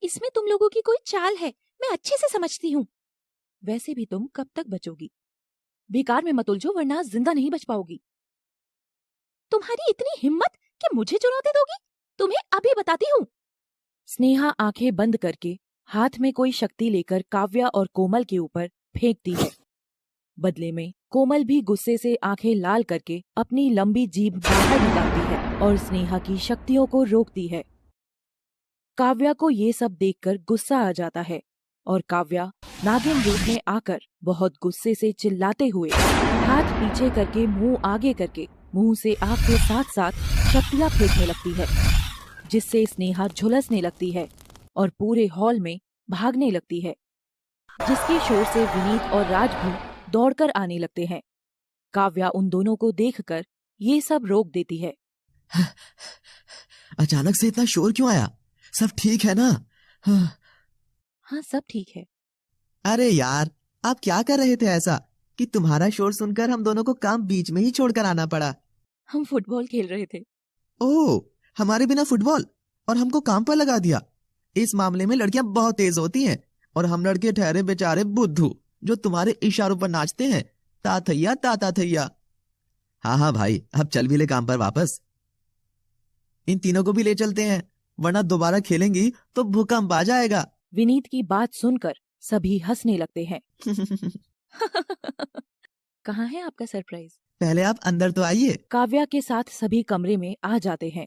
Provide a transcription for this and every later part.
इसमें तुम लोगों की कोई चाल है, मैं अच्छे से समझती हूँ। वैसे भी तुम कब तक बचोगी? बेकार में मत उलझो वरना जिंदा नहीं बच पाओगी। तुम्हारी इतनी हिम्मत कि मुझे चुनौती दोगी? तुम्हें अभी बताती हूँ। स्नेहा आंखें बंद करके हाथ में कोई शक्ति लेकर काव्या और कोमल के ऊपर फेंकती है। बदले में कोमल भी गुस्से से आंखें लाल करके अपनी लंबी जीभ बाहर निकालती है और स्नेहा की शक्तियों को रोकती है। काव्या को ये सब देखकर गुस्सा आ जाता है और काव्या नागिन रूप में आकर बहुत गुस्से से चिल्लाते हुए हाथ पीछे करके मुंह आगे करके मुंह से आग के साथ साथ शक्तियां फेंकने लगती है, जिससे स्नेहा झुलसने लगती है और पूरे हॉल में भागने लगती है, जिसके शोर से विनीत और राज भी दौड़कर आने लगते हैं। काव्या उन दोनों को देखकर ये सब रोक देती है। अचानक से इतना शोर क्यों आया? सब ठीक है ना? हाँ सब ठीक है। अरे यार, आप क्या कर रहे थे ऐसा कि तुम्हारा शोर सुनकर हम दोनों को काम बीच में ही छोड़कर आना पड़ा? हम फुटबॉल खेल रहे थे। ओह, हमारे बिना फुटबॉल और हमको काम पर लगा दिया। इस मामले में लड़कियां बहुत तेज होती हैं और हम लड़के ठहरे बेचारे बुद्धू जो तुम्हारे इशारों पर नाचते हैं। ताथैया ताता थैया। हाँ हाँ भाई, अब चल भी ले काम पर वापस। इन तीनों को भी ले चलते हैं, वरना दोबारा खेलेंगी तो भूकंप आ जाएगा। विनीत की बात सुनकर सभी हंसने लगते हैं। कहाँ है आपका सरप्राइज? पहले आप अंदर तो आइए। काव्या के साथ सभी कमरे में आ जाते हैं।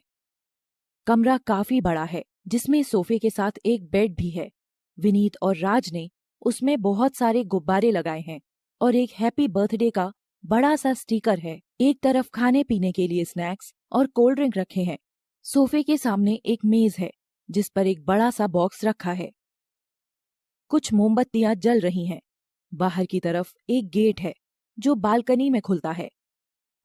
कमरा काफी बड़ा है, जिसमें सोफे के साथ एक बेड भी है। विनीत और राज ने उसमें बहुत सारे गुब्बारे लगाए हैं और एक हैप्पी बर्थडे का बड़ा सा स्टिकर है। एक तरफ खाने पीने के लिए स्नैक्स और कोल्ड ड्रिंक रखे हैं। सोफे के सामने एक मेज है जिस पर एक बड़ा सा बॉक्स रखा है। कुछ मोमबत्तियां जल रही हैं। बाहर की तरफ एक गेट है जो बालकनी में खुलता है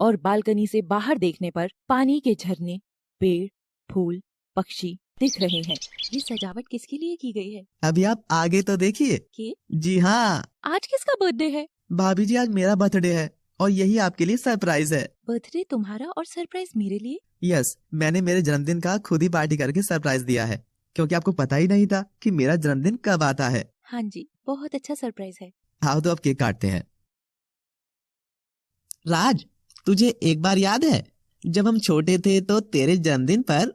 और बालकनी से बाहर देखने पर पानी के झरने, पेड़, फूल, पक्षी दिख रहे हैं। ये सजावट किसके लिए की गई है? अभी आप आगे तो देखिए। जी हाँ, आज किसका बर्थडे है? भाभी जी, आज मेरा बर्थडे है और यही आपके लिए सरप्राइज है। बर्थडे तुम्हारा और सरप्राइज मेरे लिए? यस, मैंने मेरे जन्मदिन का खुद ही पार्टी करके सरप्राइज दिया है, क्योंकि आपको पता ही नहीं था कि मेरा जन्मदिन कब आता है। हाँ जी, बहुत अच्छा सरप्राइज है। आओ तो अब केक काटते हैं। राज, तुझे एक बार याद है जब हम छोटे थे तो तेरे जन्मदिन पर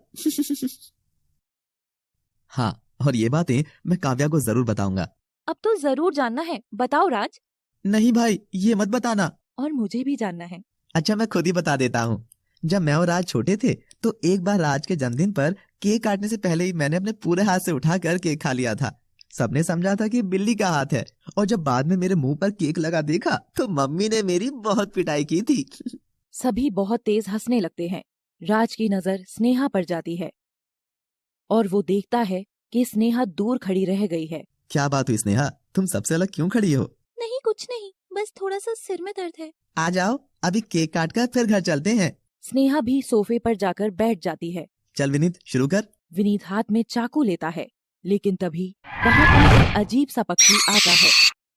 हाँ, और ये बातें मैं काव्या को जरूर बताऊंगा। अब तो जरूर जानना है, बताओ राज। नहीं भाई, ये मत बताना। और मुझे भी जानना है। अच्छा, मैं खुद ही बता देता हूँ। जब मैं और राज छोटे थे तो एक बार राज के जन्मदिन पर केक काटने से पहले ही मैंने अपने पूरे हाथ से उठाकर केक खा लिया था। सबने समझा था कि बिल्ली का हाथ है, और जब बाद में मेरे मुंह पर केक लगा देखा तो मम्मी ने मेरी बहुत पिटाई की थी। सभी बहुत तेज हंसने लगते हैं। राज की नजर स्नेहा पर जाती है और वो देखता है कि स्नेहा दूर खड़ी रह गई है। क्या बात हुई स्नेहा, तुम सबसे अलग क्यों खड़ी हो? नहीं कुछ नहीं, बस थोड़ा सा सिर में दर्द है। आ जाओ, अभी केक काट कर फिर घर चलते हैं। स्नेहा भी सोफे पर जाकर बैठ जाती है। चल विनीत, शुरू कर। विनीत हाथ में चाकू लेता है, लेकिन तभी वहाँ पर एक अजीब सा पक्षी आता है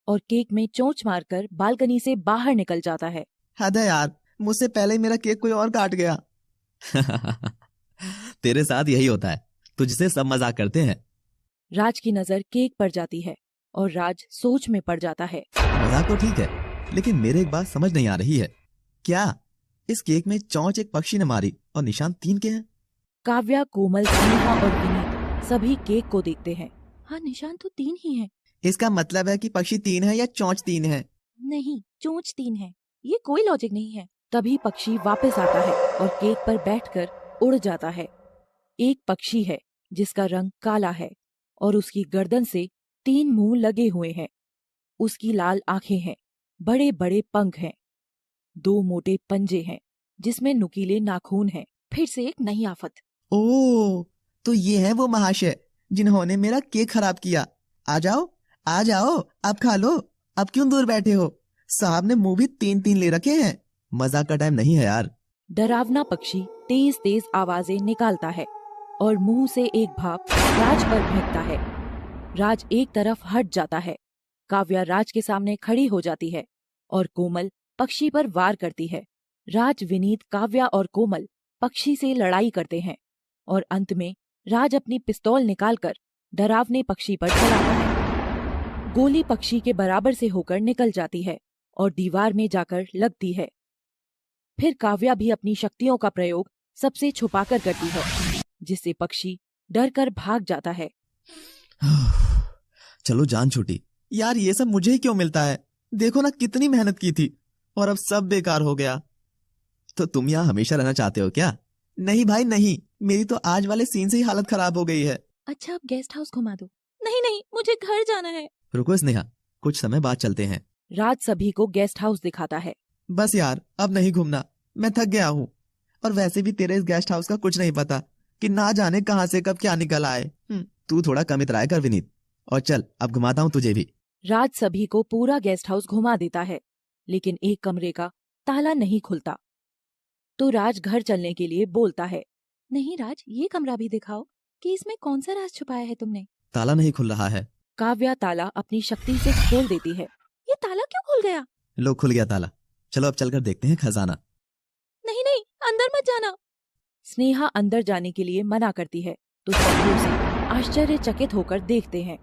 और केक में चोंच मारकर बालकनी से बाहर निकल जाता है। हद है यार, मुझसे पहले ही मेरा केक कोई और काट गया। तेरे साथ यही होता है, तुझसे सब मजाक करते हैं। राज की नजर केक पर जाती है और राज सोच में पड़ जाता है। मजाक तो ठीक है, लेकिन मेरे एक बात समझ नहीं आ रही है। क्या इस केक में चोंच एक पक्षी ने मारी और निशान 3 के हैं? काव्या, कोमल, स्नेहा और विनीत सभी केक को देखते हैं। हाँ, निशान तो 3 ही हैं। इसका मतलब है कि पक्षी 3 है या चोंच 3 है? नहीं, चोंच 3 है। ये कोई लॉजिक नहीं है। तभी पक्षी वापस आता है और केक पर बैठकर उड़ जाता है। एक पक्षी है जिसका रंग काला है और उसकी गर्दन से 3 मुंह लगे हुए हैं। उसकी लाल आंखें हैं, बड़े बड़े पंख हैं, 2 मोटे पंजे हैं जिसमें नुकीले नाखून हैं। फिर से एक नई आफत। ओह, तो ये है वो महाशय जिन्होंने मेरा केक खराब किया। आ जाओ, आ जाओ, अब खा लो। अब क्यों दूर बैठे हो? साहब ने मुंह भी 3-3 ले रखे हैं। मजाक का टाइम नहीं है यार। डरावना पक्षी तेज तेज आवाजें निकालता है और मुंह से एक भाप राज पर फेंकता है। राज एक तरफ हट जाता है। काव्या राज के सामने खड़ी हो जाती है और कोमल पक्षी पर वार करती है। राज, विनीत, काव्या और कोमल पक्षी से लड़ाई करते हैं और अंत में राज अपनी पिस्तौल निकालकर डरावने पक्षी पर चलाता है। गोली पक्षी के बराबर से होकर निकल जाती है और दीवार में जाकर लगती है। फिर काव्या भी अपनी शक्तियों का प्रयोग सबसे छुपाकर करती है, जिससे पक्षी डर कर भाग जाता है। चलो जान छूटी। यार ये सब मुझे ही क्यों मिलता है? देखो ना कितनी मेहनत की थी और अब सब बेकार हो गया। तो तुम यहाँ हमेशा रहना चाहते हो क्या? नहीं भाई नहीं, मेरी तो आज वाले सीन से ही हालत खराब हो गई है। अच्छा अब गेस्ट हाउस घुमा दो। नहीं नहीं, मुझे घर जाना है। रुको स्नेहा, कुछ समय बाद चलते हैं। राज सभी को गेस्ट हाउस दिखाता है। बस यार अब नहीं घूमना, मैं थक गया हूँ। और वैसे भी तेरे इस गेस्ट हाउस का कुछ नहीं पता कि ना जाने कहाँ से कब क्या निकल आए। तू थोड़ा कम इतराया कर विनीत। और चल अब घुमाता हूँ तुझे भी। राज सभी को पूरा गेस्ट हाउस घुमा देता है, लेकिन एक कमरे का ताला नहीं खुलता। तो राज घर चलने के लिए बोलता है। नहीं राज, ये कमरा भी दिखाओ कि इसमें कौन सा राज छुपाया है तुमने। ताला नहीं खुल रहा है। काव्या ताला अपनी शक्ति से खोल देती है। ये ताला क्यों खुल गया? लो खुल गया ताला। चलो अब चलकर देखते हैं खजाना। नहीं नहीं, अंदर मत जाना। स्नेहा अंदर जाने के लिए मना करती है तो सभी उसे आश्चर्यचकित होकर देखते हैं।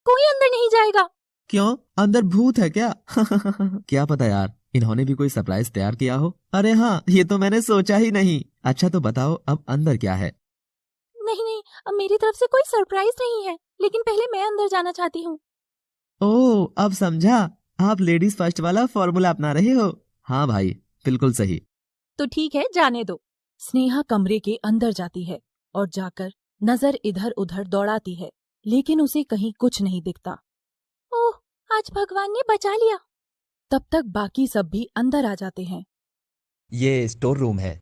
कोई अंदर नहीं जाएगा। क्यों, अंदर भूत है क्या? क्या पता यार, इन्होंने भी कोई सरप्राइज तैयार किया हो। अरे हाँ, ये तो मैंने सोचा ही नहीं। अच्छा तो बताओ अब अंदर क्या है? नहीं नहीं, अब मेरी तरफ से कोई सरप्राइज नहीं है, लेकिन पहले मैं अंदर जाना चाहती हूँ। ओह अब समझा, आप लेडीज फर्स्ट वाला फॉर्मूला अपना रहे हो। हाँ भाई बिल्कुल सही। तो ठीक है, जाने दो। स्नेहा कमरे के अंदर जाती है और जाकर नजर इधर उधर दौड़ाती है, लेकिन उसे कहीं कुछ नहीं दिखता। ओह, आज भगवान ने बचा लिया। तब तक बाकी सब भी अंदर आ जाते हैं। ये स्टोर रूम है।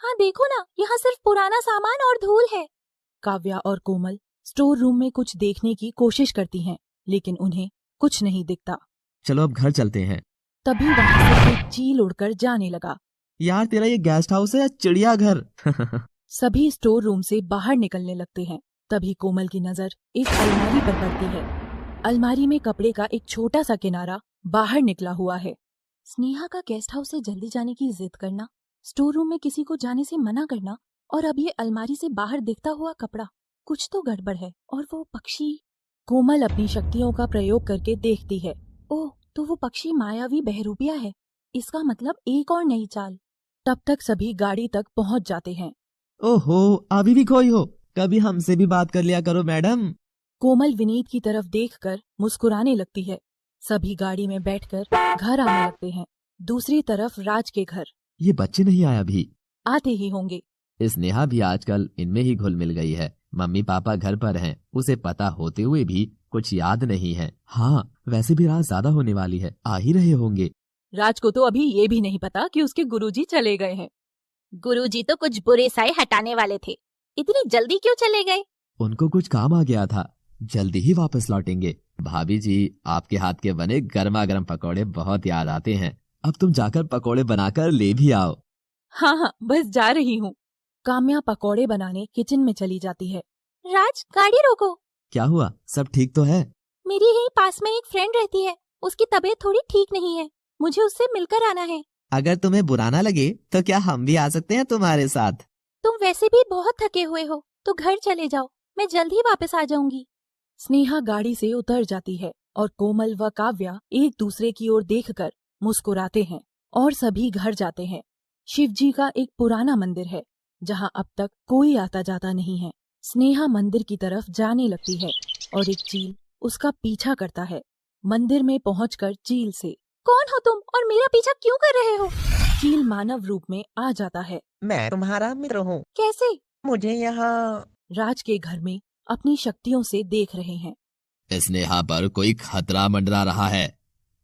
हाँ देखो ना, यहाँ सिर्फ पुराना सामान और धूल है। काव्या और कोमल स्टोर रूम में कुछ देखने की कोशिश करती हैं, लेकिन उन्हें कुछ नहीं दिखता। चलो अब घर चलते हैं। तभी वहाँ से एक चील उड़कर जाने लगा। यार तेरा ये गेस्ट हाउस है या चिड़ियाघर? सभी स्टोर रूम से बाहर निकलने लगते हैं। तभी कोमल की नजर एक अलमारी पर पड़ती है। अलमारी में कपड़े का एक छोटा सा किनारा बाहर निकला हुआ है। स्नेहा का गेस्ट हाउस से जल्दी जाने की जिद करना, स्टोर रूम में किसी को जाने से मना करना, और अब ये अलमारी से बाहर दिखता हुआ कपड़ा, कुछ तो गड़बड़ है। और वो पक्षी। कोमल अपनी शक्तियों का प्रयोग करके देखती है। ओह, तो वो पक्षी मायावी बहरूपिया है। इसका मतलब एक और नई चाल। तब तक सभी गाड़ी तक पहुंच जाते हैं। ओहो, अभी भी खोई हो? कभी हमसे भी बात कर लिया करो मैडम। कोमल विनीत की तरफ देखकर मुस्कुराने लगती है। सभी गाड़ी में बैठकर घर आने लगते हैं। दूसरी तरफ राज के घर। ये बच्चे नहीं आया अभी? आते ही होंगे। स्नेहा भी आजकल इनमें ही घुल मिल गई है। मम्मी पापा घर पर हैं, उसे पता होते हुए भी कुछ याद नहीं है। हाँ वैसे भी रात ज्यादा होने वाली है, आ ही रहे होंगे। राज को तो अभी ये भी नहीं पता कि उसके गुरुजी चले गए हैं। गुरुजी तो कुछ बुरे साए हटाने वाले थे, इतनी जल्दी क्यों चले गए? उनको कुछ काम आ गया था, जल्दी ही वापस लौटेंगे। भाभी जी, आपके हाथ के बने गर्मा गर्म पकौड़े बहुत याद आते हैं। अब तुम जाकर पकौड़े बनाकर ले भी आओ। हाँ हाँ, बस जा रही हूँ। काम्या पकौड़े बनाने किचन में चली जाती है। राज, गाड़ी रोको। क्या हुआ, सब ठीक तो है? मेरी यही पास में एक फ्रेंड रहती है, उसकी तबीयत थोड़ी ठीक नहीं है, मुझे उससे मिलकर आना है। अगर तुम्हें बुरा ना लगे तो क्या हम भी आ सकते हैं तुम्हारे साथ? तुम वैसे भी बहुत थके हुए हो, तो घर चले जाओ, मैं जल्द ही वापस आ जाऊंगी। स्नेहा गाड़ी से उतर जाती है और कोमल व काव्या एक दूसरे की ओर देखकर मुस्कुराते हैं और सभी घर जाते हैं। शिवजी का एक पुराना मंदिर है जहाँ अब तक कोई आता जाता नहीं है। स्नेहा मंदिर की तरफ जाने लगती है और एक चील उसका पीछा करता है। मंदिर में पहुंचकर चील से, कौन हो तुम और मेरा पीछा क्यों कर रहे हो? चील मानव रूप में आ जाता है। मैं तुम्हारा मित्र हूँ। कैसे? मुझे यहाँ राज के घर में अपनी शक्तियों से देख रहे हैं। स्नेहा पर कोई खतरा मंडरा रहा है।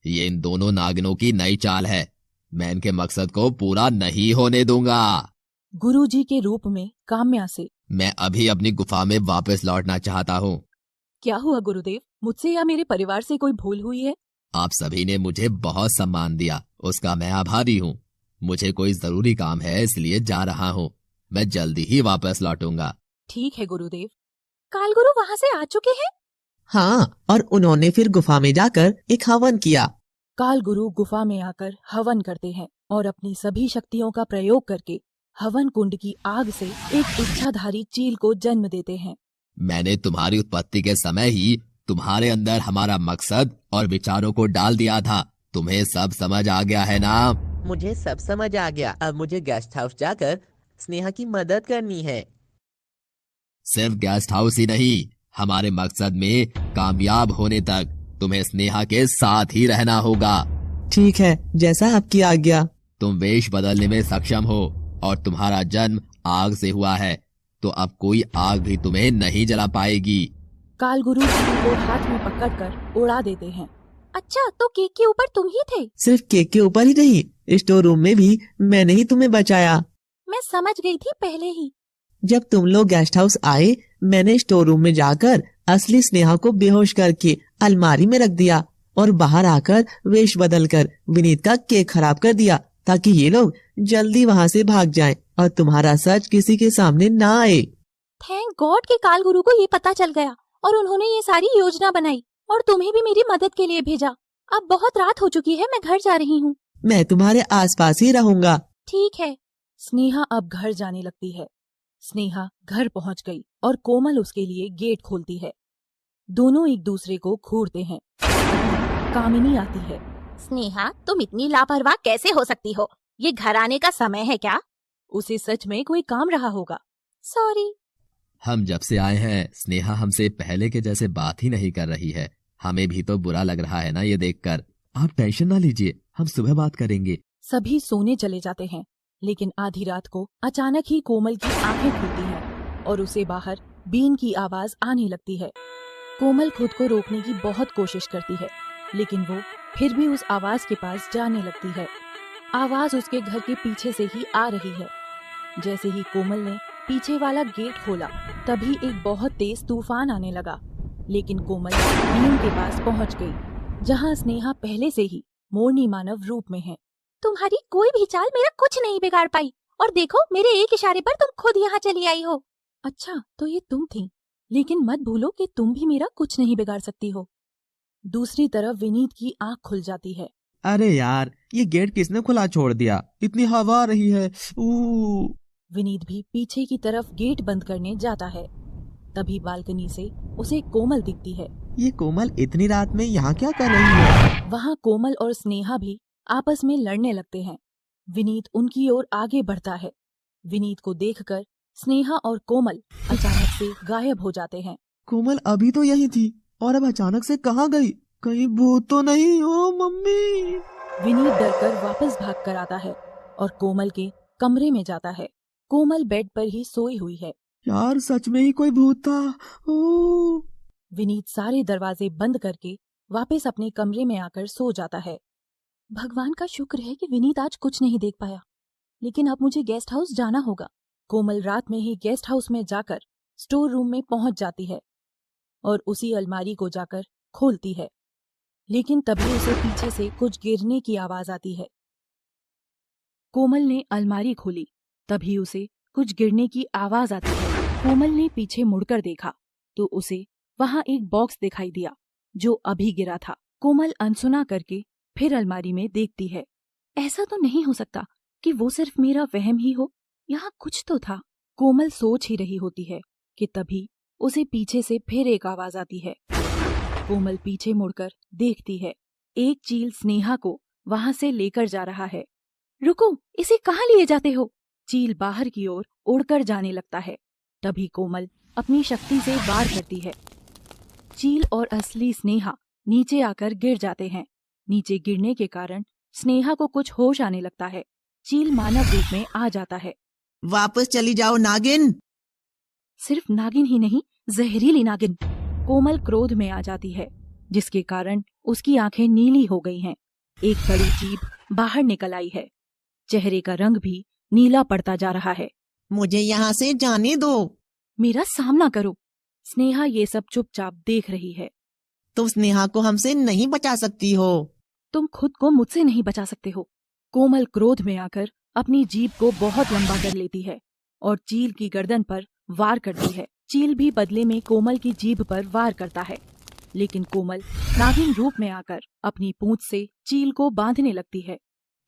ये इन दोनों नागिनों की नई चाल है, मैं इनके मकसद को पूरा नहीं होने दूंगा। गुरुजी के रूप में काम्या से, मैं अभी अपनी गुफा में वापस लौटना चाहता हूँ। क्या हुआ गुरुदेव, मुझसे या मेरे परिवार से कोई भूल हुई है? आप सभी ने मुझे बहुत सम्मान दिया, उसका मैं आभारी हूँ। मुझे कोई जरूरी काम है इसलिए जा रहा हूँ, मैं जल्दी ही वापस लौटूंगा। ठीक है गुरुदेव। कालगुरु वहाँ से आ चुके हैं? हाँ, और उन्होंने फिर गुफा में जाकर एक हवन किया। कालगुरु गुफा में आकर हवन करते हैं और अपनी सभी शक्तियों का प्रयोग करके हवन कुंड की आग से एक इच्छाधारी चील को जन्म देते हैं। मैंने तुम्हारी उत्पत्ति के समय ही तुम्हारे अंदर हमारा मकसद और विचारों को डाल दिया था। तुम्हें सब समझ आ गया है ना? मुझे सब समझ आ गया। अब मुझे गेस्ट हाउस जाकर स्नेहा की मदद करनी है। सिर्फ गेस्ट हाउस ही नहीं, हमारे मकसद में कामयाब होने तक तुम्हें स्नेहा के साथ ही रहना होगा। ठीक है, जैसा आपकी आज्ञा। तुम वेश बदलने में सक्षम हो और तुम्हारा जन्म आग से हुआ है, तो अब कोई आग भी तुम्हें नहीं जला पाएगी। कालगुरु चील को हाथ में पकड़कर उड़ा देते हैं। अच्छा, तो केक के ऊपर तुम ही थे? सिर्फ केक के ऊपर ही नहीं, स्टोर रूम में भी मैंने ही तुम्हें बचाया। मैं समझ गई थी पहले ही। जब तुम लोग गेस्ट हाउस आए, मैंने स्टोर रूम में जाकर असली स्नेहा को बेहोश करके अलमारी में रख दिया और बाहर आकर वेश बदलकर विनीत का केक खराब कर दिया, ताकि ये लोग जल्दी वहाँ से भाग जाएं और तुम्हारा सच किसी के सामने ना आए। थैंक गॉड कि कालगुरु को ये पता चल गया और उन्होंने ये सारी योजना बनाई और तुम्हें भी मेरी मदद के लिए भेजा। अब बहुत रात हो चुकी है, मैं घर जा रही हूँ। मैं तुम्हारे आसपास ही रहूंगा। ठीक है। स्नेहा अब घर जाने लगती है। स्नेहा घर पहुँच गई और कोमल उसके लिए गेट खोलती है। दोनों एक दूसरे को घूरते हैं। कामिनी आती है। स्नेहा, तुम इतनी लापरवाह कैसे हो सकती हो? ये घर आने का समय है क्या? उसे सच में कोई काम रहा होगा। सॉरी। हम जब से आए हैं स्नेहा हमसे पहले के जैसे बात ही नहीं कर रही है। हमें भी तो बुरा लग रहा है ना ये देखकर। आप टेंशन ना लीजिए, हम सुबह बात करेंगे। सभी सोने चले जाते हैं, लेकिन आधी रात को अचानक ही कोमल की आंखें खुलती हैं और उसे बाहर बीन की आवाज आने लगती है। कोमल खुद को रोकने की बहुत कोशिश करती है, लेकिन वो फिर भी उस आवाज के पास जाने लगती है। आवाज उसके घर के पीछे से ही आ रही है। जैसे ही कोमल ने पीछे वाला गेट खोला, तभी एक बहुत तेज तूफान आने लगा। लेकिन कोमल बीन के पास पहुंच गई, जहां स्नेहा पहले से ही मोरनी मानव रूप में है। तुम्हारी कोई भी चाल मेरा कुछ नहीं बिगाड़ पाई, और देखो मेरे एक इशारे पर तुम खुद यहाँ चली आई हो। अच्छा, तो ये तुम थी, लेकिन मत भूलो कि तुम भी मेरा कुछ नहीं बिगाड़ सकती हो। दूसरी तरफ विनीत की आंख खुल जाती है। अरे यार, ये गेट किसने खुला छोड़ दिया? इतनी हवा आ रही है। विनीत भी पीछे की तरफ गेट बंद करने जाता है। तभी बालकनी से उसे कोमल दिखती है। ये कोमल इतनी रात में यहाँ क्या कर रही है? वहाँ कोमल और स्नेहा भी आपस में लड़ने लगते हैं। विनीत उनकी ओर आगे बढ़ता है। विनीत को देखकर स्नेहा और कोमल अचानक से गायब हो जाते हैं। कोमल अभी तो यही थी और अब अचानक से कहाँ गई? कहीं भूत तो नहीं? ओ मम्मी! विनीत डरकर वापस भाग कर आता है और कोमल के कमरे में जाता है। कोमल बेड पर ही सोई हुई है। यार, सच में ही कोई भूत था। ओ! विनीत सारे दरवाजे बंद करके वापस अपने कमरे में आकर सो जाता है। भगवान का शुक्र है कि विनीत आज कुछ नहीं देख पाया, लेकिन अब मुझे गेस्ट हाउस जाना होगा। कोमल रात में ही गेस्ट हाउस में जाकर स्टोर रूम में पहुंच जाती है और उसी अलमारी को जाकर खोलती है, लेकिन तभी उसे पीछे से कुछ गिरने की आवाज आती है। कोमल ने अलमारी खोली, तभी उसे कुछ गिरने की आवाज आती है। कोमल ने पीछे मुड़कर देखा तो उसे वहां एक बॉक्स दिखाई दिया जो अभी गिरा था। कोमल अनसुना करके फिर अलमारी में देखती है। ऐसा तो नहीं हो सकता कि वो सिर्फ मेरा वहम ही हो, यहाँ कुछ तो था। कोमल सोच ही रही होती है कि तभी उसे पीछे से फिर एक आवाज आती है। कोमल पीछे मुड़कर देखती है, एक चील स्नेहा को वहां से लेकर जा रहा है। रुको, इसे कहाँ लिए जाते हो? चील बाहर की ओर उड़कर जाने लगता है। तभी कोमल अपनी शक्ति से वार करती है। चील और असली स्नेहा नीचे आकर गिर जाते हैं। नीचे गिरने के कारण स्नेहा को कुछ होश आने लगता है। चील मानव रूप में आ जाता है। वापस चली जाओ नागिन। सिर्फ नागिन ही नहीं, जहरीली नागिन। कोमल क्रोध में आ जाती है, जिसके कारण उसकी आंखें नीली हो गई हैं। एक बड़ी जीभ बाहर निकल आई है। चेहरे का रंग भी नीला पड़ता जा रहा है। मुझे यहाँ से जाने दो। मेरा सामना करो। स्नेहा ये सब चुपचाप देख रही है। तुम स्नेहा को हमसे नहीं बचा सकती हो। तुम खुद को मुझसे नहीं बचा सकते हो। कोमल क्रोध में आकर अपनी जीभ को बहुत लंबा कर लेती है और चील की गर्दन पर वार करती है। चील भी बदले में कोमल की जीभ पर वार करता है, लेकिन कोमल नागिन रूप में आकर अपनी पूंछ से चील को बांधने लगती है।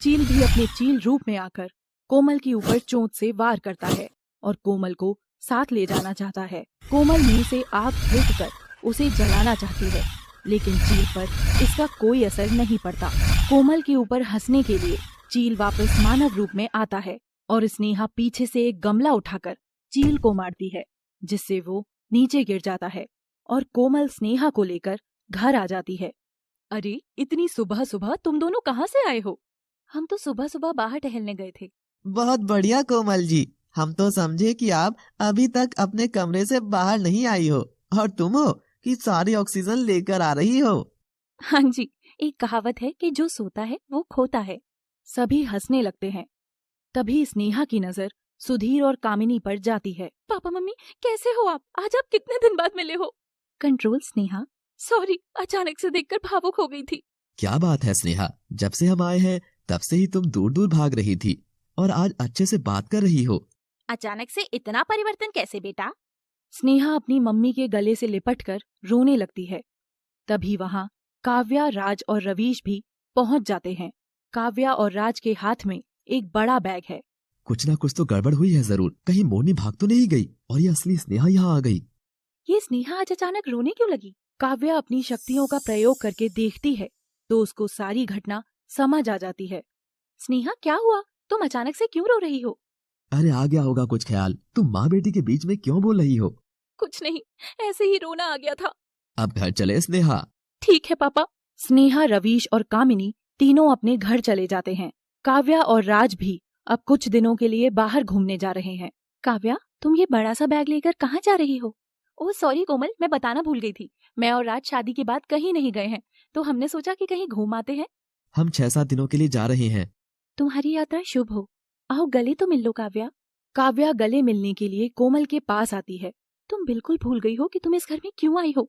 चील भी अपने चील रूप में आकर कोमल के ऊपर चोंच से वार करता है और कोमल को साथ ले जाना चाहता है। कोमल मुंह से आग फेंक कर उसे जलाना चाहती है, लेकिन चील पर इसका कोई असर नहीं पड़ता। कोमल के ऊपर हंसने के लिए चील वापस मानव रूप में आता है और स्नेहा पीछे से एक गमला उठाकर चील को मारती है, जिससे वो नीचे गिर जाता है और कोमल स्नेहा को लेकर घर आ जाती है। अरे, इतनी सुबह सुबह तुम दोनों कहाँ से आए हो? हम तो सुबह सुबह बाहर टहलने गए थे। बहुत बढ़िया कोमल जी, हम तो समझे कि आप अभी तक अपने कमरे से बाहर नहीं आई हो और तुम हो कि सारी ऑक्सीजन लेकर आ रही हो। हाँ जी, एक कहावत है कि जो सोता है वो खोता है। सभी हंसने लगते हैं। तभी स्नेहा की नजर सुधीर और कामिनी पर जाती है। पापा मम्मी कैसे हो आप? आज आप कितने दिन बाद मिले हो? कंट्रोल स्नेहा। सॉरी, अचानक से देखकर भावुक हो गई थी। क्या बात है स्नेहा, जब से हम आए हैं तब से ही तुम दूर दूर भाग रही थी और आज अच्छे से बात कर रही हो। अचानक से इतना परिवर्तन कैसे बेटा? स्नेहा अपनी मम्मी के गले से लिपटकर रोने लगती है। तभी वहाँ काव्या, राज और रवीश भी पहुँच जाते हैं। काव्या और राज के हाथ में एक बड़ा बैग है। कुछ ना कुछ तो गड़बड़ हुई है जरूर, कहीं मोरनी भाग तो नहीं गई और ये असली स्नेहा यहाँ आ गई। ये स्नेहा आज अचानक रोने क्यों लगी? काव्या अपनी शक्तियों का प्रयोग करके देखती है तो उसको सारी घटना समझ आ जाती है। स्नेहा क्या हुआ? तुम अचानक से क्यों रो रही हो? अरे आ गया होगा कुछ ख्याल, तुम माँ बेटी के बीच में क्यों बोल रही हो? कुछ नहीं, ऐसे ही रोना आ गया था। अब घर चले स्नेहा। ठीक है पापा। स्नेहा, रवीश और कामिनी तीनों अपने घर चले जाते हैं। काव्या और राज भी अब कुछ दिनों के लिए बाहर घूमने जा रहे हैं। काव्या, तुम ये बड़ा सा बैग लेकर कहाँ जा रही हो? ओह सॉरी कोमल, मैं बताना भूल गई थी। मैं और राज शादी के बाद कहीं नहीं गए हैं, तो हमने सोचा कि कहीं घूम आते हैं। हम 6-7 दिनों के लिए जा रहे हैं। तुम्हारी यात्रा शुभ हो। आओ गले तो मिल लो काव्या। काव्या गले मिलने के लिए कोमल के पास आती है। तुम बिल्कुल भूल गई हो कि तुम इस घर में क्यों आई हो।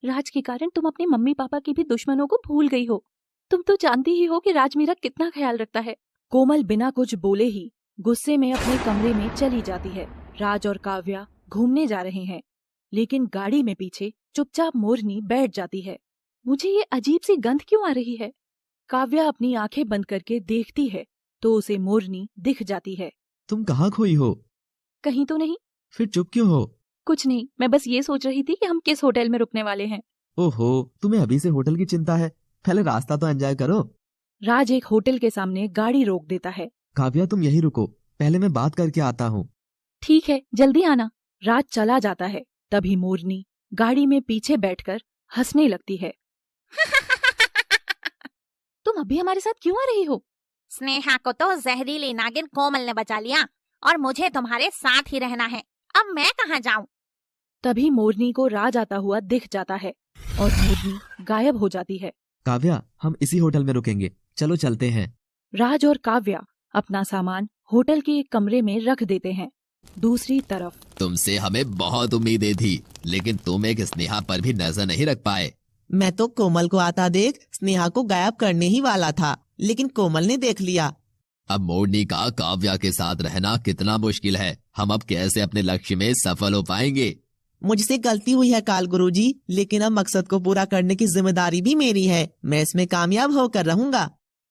राज के कारण तुम अपने मम्मी पापा के भी दुश्मनों को भूल गई हो। तुम तो जानती ही हो कि राज मेरा कितना ख्याल रखता है। कोमल बिना कुछ बोले ही गुस्से में अपने कमरे में चली जाती है। राज और काव्या घूमने जा रहे हैं, लेकिन गाड़ी में पीछे चुपचाप मोरनी बैठ जाती है। मुझे ये अजीब सी गंध क्यों आ रही है? काव्या अपनी आंखें बंद करके देखती है तो उसे मोरनी दिख जाती है। तुम कहाँ खोई हो? कहीं तो नहीं। फिर चुप क्यों हो? कुछ नहीं, मैं बस ये सोच रही थी कि हम किस होटल में रुकने वाले हैं। ओहो, तुम्हें अभी से होटल की चिंता है, पहले रास्ता तो एंजॉय करो। राज एक होटल के सामने गाड़ी रोक देता है। काव्या तुम यहीं रुको, पहले मैं बात करके आता हूँ। ठीक है, जल्दी आना। राज चला जाता है। तभी मोरनी गाड़ी में पीछे बैठकर हंसने लगती है। तुम अभी हमारे साथ क्यों आ रही हो? स्नेहा को तो जहरीली नागिन कोमल ने बचा लिया और मुझे तुम्हारे साथ ही रहना है। अब मैं कहाँ जाऊँ? तभी मोरनी को राज आता हुआ दिख जाता है और मोरनी गायब हो जाती है। काव्या, हम इसी होटल में रुकेंगे, चलो चलते हैं। राज और काव्या अपना सामान होटल के एक कमरे में रख देते हैं। दूसरी तरफ तुमसे हमें बहुत उम्मीदें थी, लेकिन तुम एक स्नेहा पर भी नजर नहीं रख पाए। मैं तो कोमल को आता देख स्नेहा को गायब करने ही वाला था, लेकिन कोमल ने देख लिया। अब मोरनी का काव्या के साथ रहना कितना मुश्किल है। हम अब कैसे अपने लक्ष्य में सफल हो पाएंगे? मुझसे गलती हुई है काल गुरुजी, लेकिन अब मकसद को पूरा करने की जिम्मेदारी भी मेरी है। मैं इसमें कामयाब होकर रहूंगा।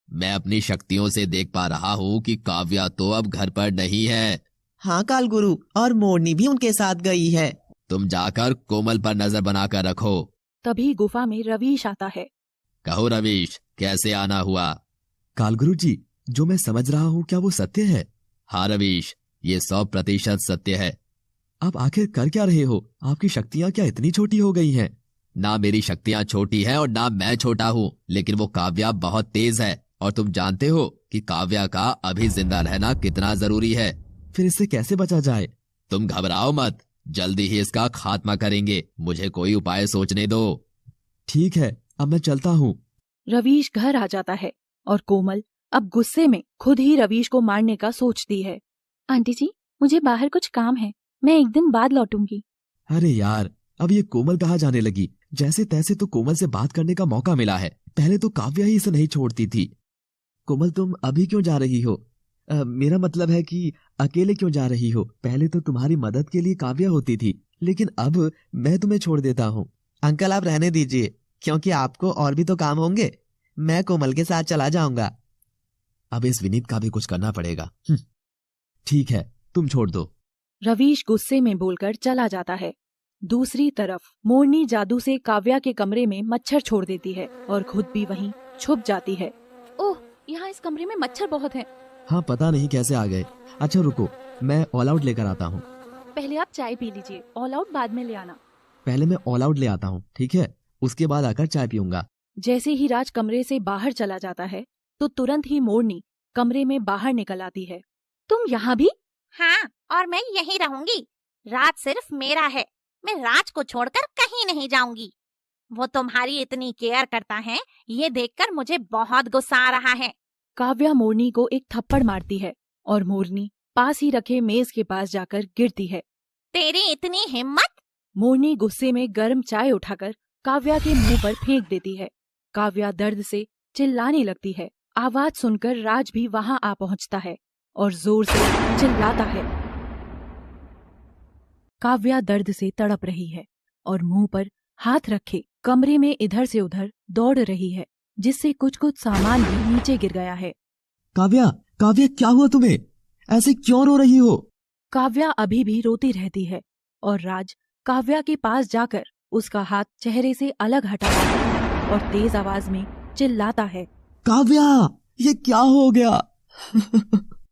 मैं अपनी शक्तियों से देख पा रहा हूँ कि काव्या तो अब घर पर नहीं है। हाँ काल गुरु, और मोरनी भी उनके साथ गई है। तुम जाकर कोमल पर नजर बनाकर रखो। तभी गुफा में रवीश आता है। कहो रवीश, कैसे आना हुआ? कालगुरु जी, जो मैं समझ रहा हूँ क्या वो सत्य है? हाँ रवीश, ये 100% सत्य है। आप आखिर कर क्या रहे हो? आपकी शक्तियाँ क्या इतनी छोटी हो गई हैं? ना मेरी शक्तियाँ छोटी हैं और ना मैं छोटा हूँ, लेकिन वो काव्या बहुत तेज है और तुम जानते हो कि काव्या का अभी जिंदा रहना कितना जरूरी है। फिर इससे कैसे बचा जाए? तुम घबराओ मत, जल्दी ही इसका खात्मा करेंगे। मुझे कोई उपाय सोचने दो। ठीक है, अब मैं चलता हूँ। रवीश घर आ जाता है और कोमल अब गुस्से में खुद ही रवीश को मारने का सोचती है। आंटी जी, मुझे बाहर कुछ काम है, मैं एक दिन बाद लौटूंगी। अरे यार, अब ये कोमल कहाँ जाने लगी? जैसे तैसे तो कोमल से बात करने का मौका मिला है। पहले तो काव्या ही इसे नहीं छोड़ती थी। कोमल, तुम अभी क्यों जा रही हो? मेरा मतलब है कि अकेले क्यों जा रही हो? पहले तो तुम्हारी मदद के लिए काव्या होती थी, लेकिन अब मैं तुम्हें छोड़ देता हूँ। अंकल आप रहने दीजिए, क्योंकि आपको और भी तो काम होंगे। मैं कोमल के साथ चला जाऊंगा। अब इस विनीत का भी कुछ करना पड़ेगा। ठीक है, तुम छोड़ दो। रवीश गुस्से में बोलकर चला जाता है। दूसरी तरफ मोरनी जादू से काव्या के कमरे में मच्छर छोड़ देती है और खुद भी वहीं छुप जाती है। ओह, यहाँ इस कमरे में मच्छर बहुत हैं। हाँ, पता नहीं कैसे आ गए। अच्छा रुको, मैं ऑल आउट लेकर आता हूँ। पहले आप चाय पी लीजिए, ऑल आउट बाद में ले आना। पहले मैं ऑल आउट ले आता हूँ, ठीक है? उसके बाद आकर चाय पीऊंगा। जैसे ही राज कमरे से बाहर चला जाता है तो तुरंत ही मोरनी कमरे में बाहर निकल आती है। तुम यहाँ भी? हाँ, और मैं यहीं रहूंगी। राज सिर्फ मेरा है, मैं राज को छोड़कर कहीं नहीं जाऊंगी। वो तुम्हारी इतनी केयर करता है, ये देखकर मुझे बहुत गुस्सा आ रहा है। काव्या मोरनी को एक थप्पड़ मारती है और मोरनी पास ही रखे मेज के पास जाकर गिरती है। तेरी इतनी हिम्मत! मोरनी गुस्से में गर्म चाय उठाकर काव्या के मुंह पर फेंक देती है। काव्या दर्द से चिल्लाने लगती है। आवाज सुनकर राज भी वहां आ पहुंचता है और जोर से चिल्लाता है। काव्या दर्द से तड़प रही है और मुंह पर हाथ रखे कमरे में इधर से उधर दौड़ रही है, जिससे कुछ कुछ सामान भी नीचे गिर गया है। काव्या, काव्या क्या हुआ तुम्हें? ऐसे क्यों रो रही हो? काव्या अभी भी रोती रहती है और राज काव्या के पास जाकर उसका हाथ चेहरे से अलग हटाता है और तेज आवाज में चिल्लाता है, काव्या, ये क्या हो गया?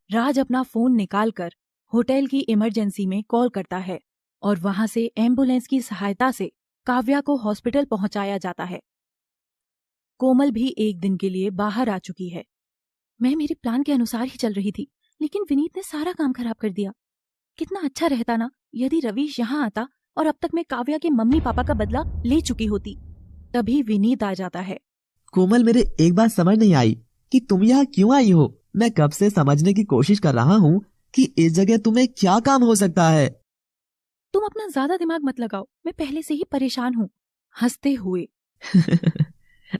राज अपना फोन निकालकर होटल की इमरजेंसी में कॉल करता है और वहां से एम्बुलेंस की सहायता से काव्या को हॉस्पिटल पहुंचाया जाता है। कोमल भी एक दिन के लिए बाहर आ चुकी है। मैं मेरे प्लान के अनुसार ही चल रही थी, लेकिन विनीत ने सारा काम खराब कर दिया। कितना अच्छा रहता ना यदि रवीश यहाँ आता और अब तक मैं काव्या के मम्मी पापा का बदला ले चुकी होती। तभी विनीत आ जाता है। कोमल, मेरे एक बात समझ नहीं आई कि तुम यहाँ क्यों आई हो। मैं कब से समझने की कोशिश कर रहा हूँ कि इस जगह तुम्हें क्या काम हो सकता है। तुम अपना ज्यादा दिमाग मत लगाओ, मैं पहले से ही परेशान हूँ। हंसते हुए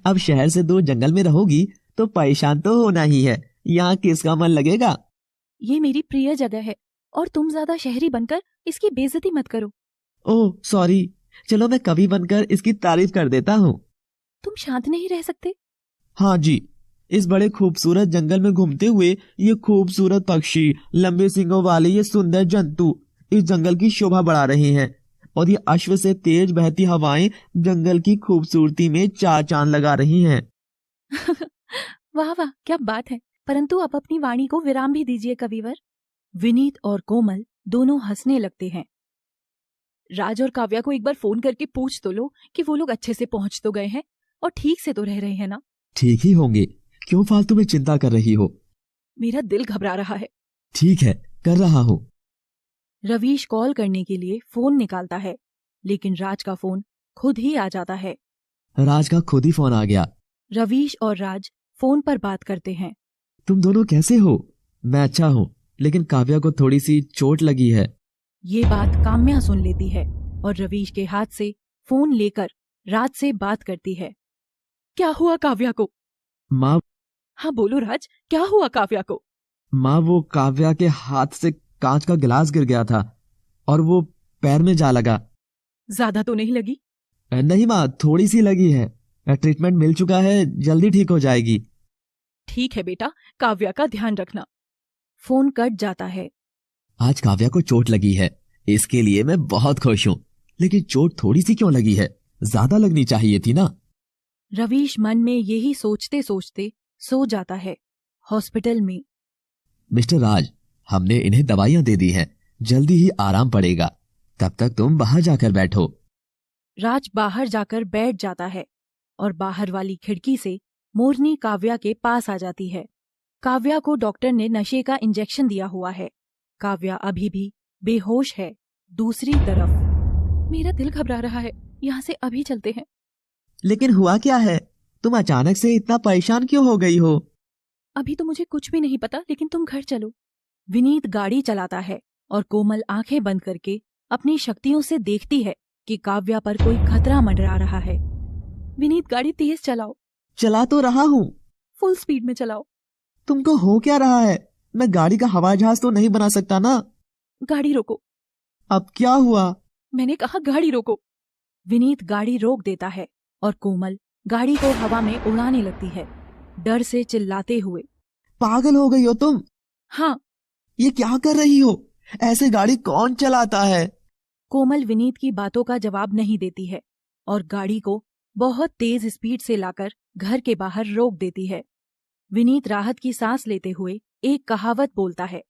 अब शहर से दूर जंगल में रहोगी तो परेशान तो होना ही है। यहाँ किसका मन लगेगा? ये मेरी प्रिय जगह है और तुम ज्यादा शहरी बनकर इसकी बेइज्जती मत करो। ओह सॉरी, चलो मैं कवि बनकर इसकी तारीफ कर देता हूँ। तुम शांत नहीं रह सकते? हाँ जी, इस बड़े खूबसूरत जंगल में घूमते हुए ये खूबसूरत पक्षी, लंबे सींगों वाले ये सुंदर जंतु इस जंगल की शोभा बढ़ा रहे हैं और ये अश्व से तेज बहती हवाएं जंगल की खूबसूरती में चार चांद लगा रही हैं। वाह वाह, क्या बात है। परंतु अब अपनी वाणी को विराम भी दीजिए कविवर। विनीत और कोमल दोनों हंसने लगते हैं। राज और काव्या को एक बार फोन करके पूछ तो लो कि वो लोग अच्छे से पहुंच तो गए हैं और ठीक से तो रह रहे हैं ना? ठीक ही होंगे, क्यों फालतू में चिंता कर रही हो? मेरा दिल घबरा रहा है। ठीक है, कर रहा हूँ। रवीश कॉल करने के लिए फोन निकालता है, लेकिन राज का फोन खुद ही आ जाता है। राज का खुद ही फोन आ गया। रवीश और राज फोन पर बात करते हैं। तुम दोनों कैसे हो? मैं अच्छा हूँ, लेकिन काव्या को थोड़ी सी चोट लगी है। ये बात काम्या सुन लेती है और रवीश के हाथ से फोन लेकर राज से बात करती है। क्या हुआ काव्या को? माँ, हाँ बोलो राज, क्या हुआ काव्या को? माँ, वो काव्या के हाथ से कांच का गिलास गिर गया था और वो पैर में जा लगा। ज्यादा तो नहीं लगी? नहीं माँ, थोड़ी सी लगी है। ट्रीटमेंट मिल चुका है, जल्दी ठीक हो जाएगी। ठीक है बेटा, काव्या का ध्यान रखना। फोन कट जाता है। आज काव्या को चोट लगी है, इसके लिए मैं बहुत खुश हूँ। लेकिन चोट थोड़ी सी क्यों लगी है? ज्यादा लगनी चाहिए थी ना। रवीश मन में यही सोचते सोचते सो जाता है। हॉस्पिटल में मिस्टर राज, हमने इन्हें दवाइयां दे दी हैं, जल्दी ही आराम पड़ेगा। तब तक तुम बाहर जाकर बैठो। राज बाहर जाकर बैठ जाता है और बाहर वाली खिड़की से मोरनी काव्या के पास आ जाती है। काव्या को डॉक्टर ने नशे का इंजेक्शन दिया हुआ है। काव्या अभी भी बेहोश है। दूसरी तरफ मेरा दिल घबरा रहा है, यहाँ से अभी चलते हैं। लेकिन हुआ क्या है? तुम अचानक से इतना परेशान क्यों हो गई हो? अभी तो मुझे कुछ भी नहीं पता, लेकिन तुम घर चलो। विनीत गाड़ी चलाता है और कोमल आंखें बंद करके अपनी शक्तियों से देखती है कि काव्या पर कोई खतरा मंडरा रहा है। विनीत गाड़ी तेज चलाओ। चला तो रहा हूँ। फुल स्पीड में चलाओ। तुमको हो क्या रहा है? मैं गाड़ी का हवाई जहाज तो नहीं बना सकता ना। गाड़ी रोको। अब क्या हुआ? मैंने कहा गाड़ी रोको। विनीत गाड़ी रोक देता है और कोमल गाड़ी को हवा में उड़ाने लगती है, डर से चिल्लाते हुए। पागल हो गई हो तुम? हाँ। ये क्या कर रही हो? ऐसे गाड़ी कौन चलाता है? कोमल विनीत की बातों का जवाब नहीं देती है और गाड़ी को बहुत तेज स्पीड से लाकर घर के बाहर रोक देती है। विनीत राहत की सांस लेते हुए एक कहावत बोलता है।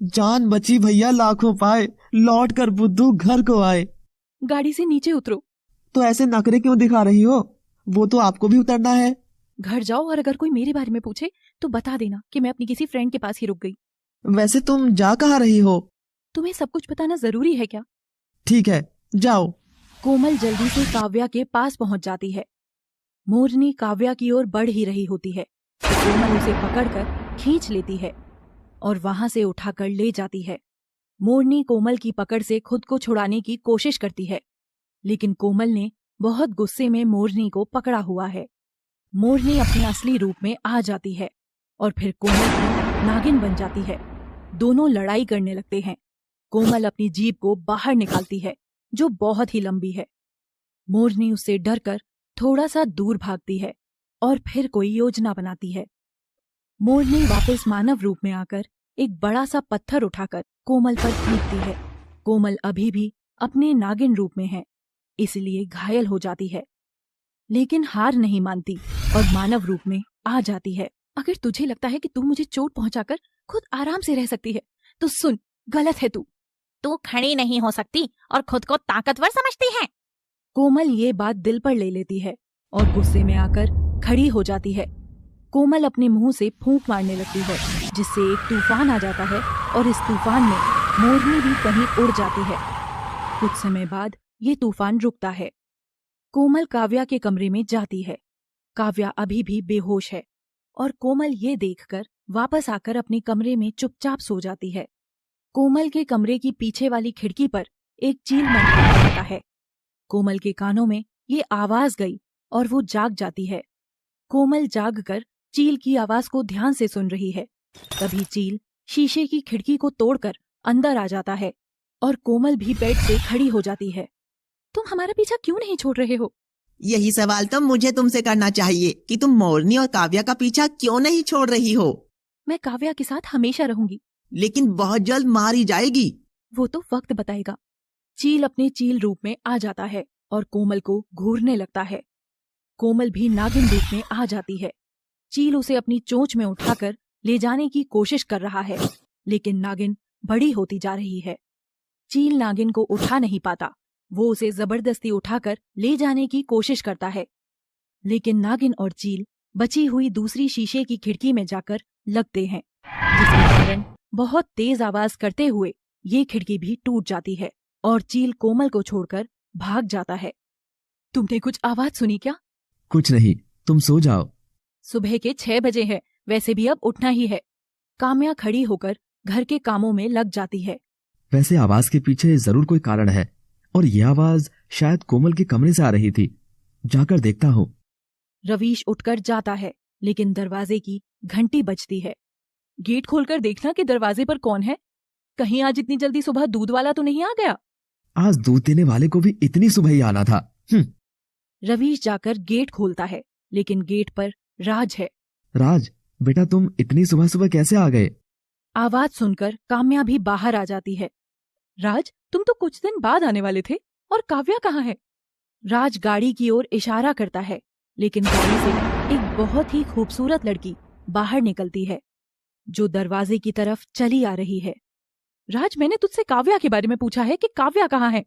जान बची भैया, लाखों पाए, लौट कर बुद्धू घर को आए। गाड़ी से नीचे उतरो। तो ऐसे नखरे क्यों दिखा रही हो? वो तो आपको भी उतरना है। घर जाओ और अगर कोई मेरे बारे में पूछे तो बता देना कि मैं अपनी किसी फ्रेंड के पास ही रुक गई। वैसे तुम जा कहाँ रही हो? तुम्हें सब कुछ बताना जरूरी है क्या? ठीक है, जाओ। कोमल जल्दी से काव्या के पास पहुंच जाती है। मोरनी काव्या की ओर बढ़ ही रही होती है तो कोमल उसे पकड़कर खींच लेती है और वहां से उठाकर ले जाती है। मोरनी कोमल की पकड़ से खुद को छुड़ाने की कोशिश करती है, लेकिन कोमल ने बहुत गुस्से में मोरनी को पकड़ा हुआ है। मोरनी अपने असली रूप में आ जाती है और फिर कोमल की नागिन बन जाती है। दोनों लड़ाई करने लगते हैं। कोमल अपनी जीभ को बाहर निकालती है जो बहुत ही लंबी है। मोरनी उससे डरकर थोड़ा सा दूर भागती है और फिर कोई योजना बनाती है। मोरनी वापस मानव रूप में आकर एक बड़ा सा पत्थर उठाकर कोमल पर फेंकती है। कोमल अभी भी अपने नागिन रूप में है, इसलिए घायल हो जाती है, लेकिन हार नहीं मानती और मानव रूप में आ जाती है। अगर तुझे लगता है कि तू मुझे चोट पहुंचाकर खुद आराम से रह सकती है तो सुन, गलत है तू खड़ी नहीं हो सकती और खुद को ताकतवर समझती है। कोमल ये बात दिल पर ले लेती है और गुस्से में आकर खड़ी हो जाती है। कोमल अपने मुंह से फूंक मारने लगती है जिससे एक तूफान आ जाता है और इस तूफान में मोरनी भी कहीं उड़ जाती है। कुछ समय बाद ये तूफान रुकता है। कोमल काव्या के कमरे में जाती है। काव्या अभी भी बेहोश है और कोमल ये देखकर वापस आकर अपने कमरे में चुपचाप सो जाती है। कोमल के कमरे की पीछे वाली खिड़की पर एक चील मंडराता रहता है। कोमल के कानों में ये आवाज गई और वो जाग जाती है। कोमल जागकर चील की आवाज को ध्यान से सुन रही है। तभी चील शीशे की खिड़की को तोड़कर अंदर आ जाता है और कोमल भी बेड से खड़ी हो जाती है। तुम हमारा पीछा क्यों नहीं छोड़ रहे हो? यही सवाल तो मुझे तुमसे करना चाहिए कि तुम मोरनी और काव्या का पीछा क्यों नहीं छोड़ रही हो? मैं काव्या के साथ हमेशा रहूंगी। लेकिन बहुत जल्द मारी जाएगी। वो तो वक्त बताएगा। चील अपने चील रूप में आ जाता है और कोमल को घूरने लगता है। कोमल भी नागिन रूप में आ जाती है। चील उसे अपनी चोंच में उठाकर ले जाने की कोशिश कर रहा है, लेकिन नागिन बड़ी होती जा रही है। चील नागिन को उठा नहीं पाता। वो उसे जबरदस्ती उठाकर ले जाने की कोशिश करता है, लेकिन नागिन और चील बची हुई दूसरी शीशे की खिड़की में जाकर लगते हैं, जिसके कारण बहुत तेज आवाज करते हुए ये खिड़की भी टूट जाती है और चील कोमल को छोड़कर भाग जाता है। तुमने कुछ आवाज सुनी क्या? कुछ नहीं, तुम सो जाओ। सुबह के 6 बजे है, वैसे भी अब उठना ही है। काम्या खड़ी होकर घर के कामों में लग जाती है। वैसे आवाज के पीछे जरूर कोई कारण है और यह आवाज शायद कोमल के कमरे से आ रही थी। जाकर देखता हूँ। रवीश उठकर जाता है, लेकिन दरवाजे की घंटी बजती है। गेट खोलकर देखना कि दरवाजे पर कौन है। कहीं आज इतनी जल्दी सुबह दूध वाला तो नहीं आ गया? आज दूध देने वाले को भी इतनी सुबह ही आना था। रवीश जाकर गेट खोलता है, लेकिन गेट पर राज है। राज, बेटा तुम इतनी सुबह सुबह कैसे आ गए? आवाज सुनकर काम्या भी बाहर आ जाती है। राज, तुम तो कुछ दिन बाद आने वाले थे, और काव्या कहाँ है? राज गाड़ी की ओर इशारा करता है, लेकिन गाड़ी से एक बहुत ही खूबसूरत लड़की बाहर निकलती है, जो दरवाजे की तरफ चली आ रही है। राज, मैंने तुझसे काव्या के बारे में पूछा है कि काव्या कहाँ है,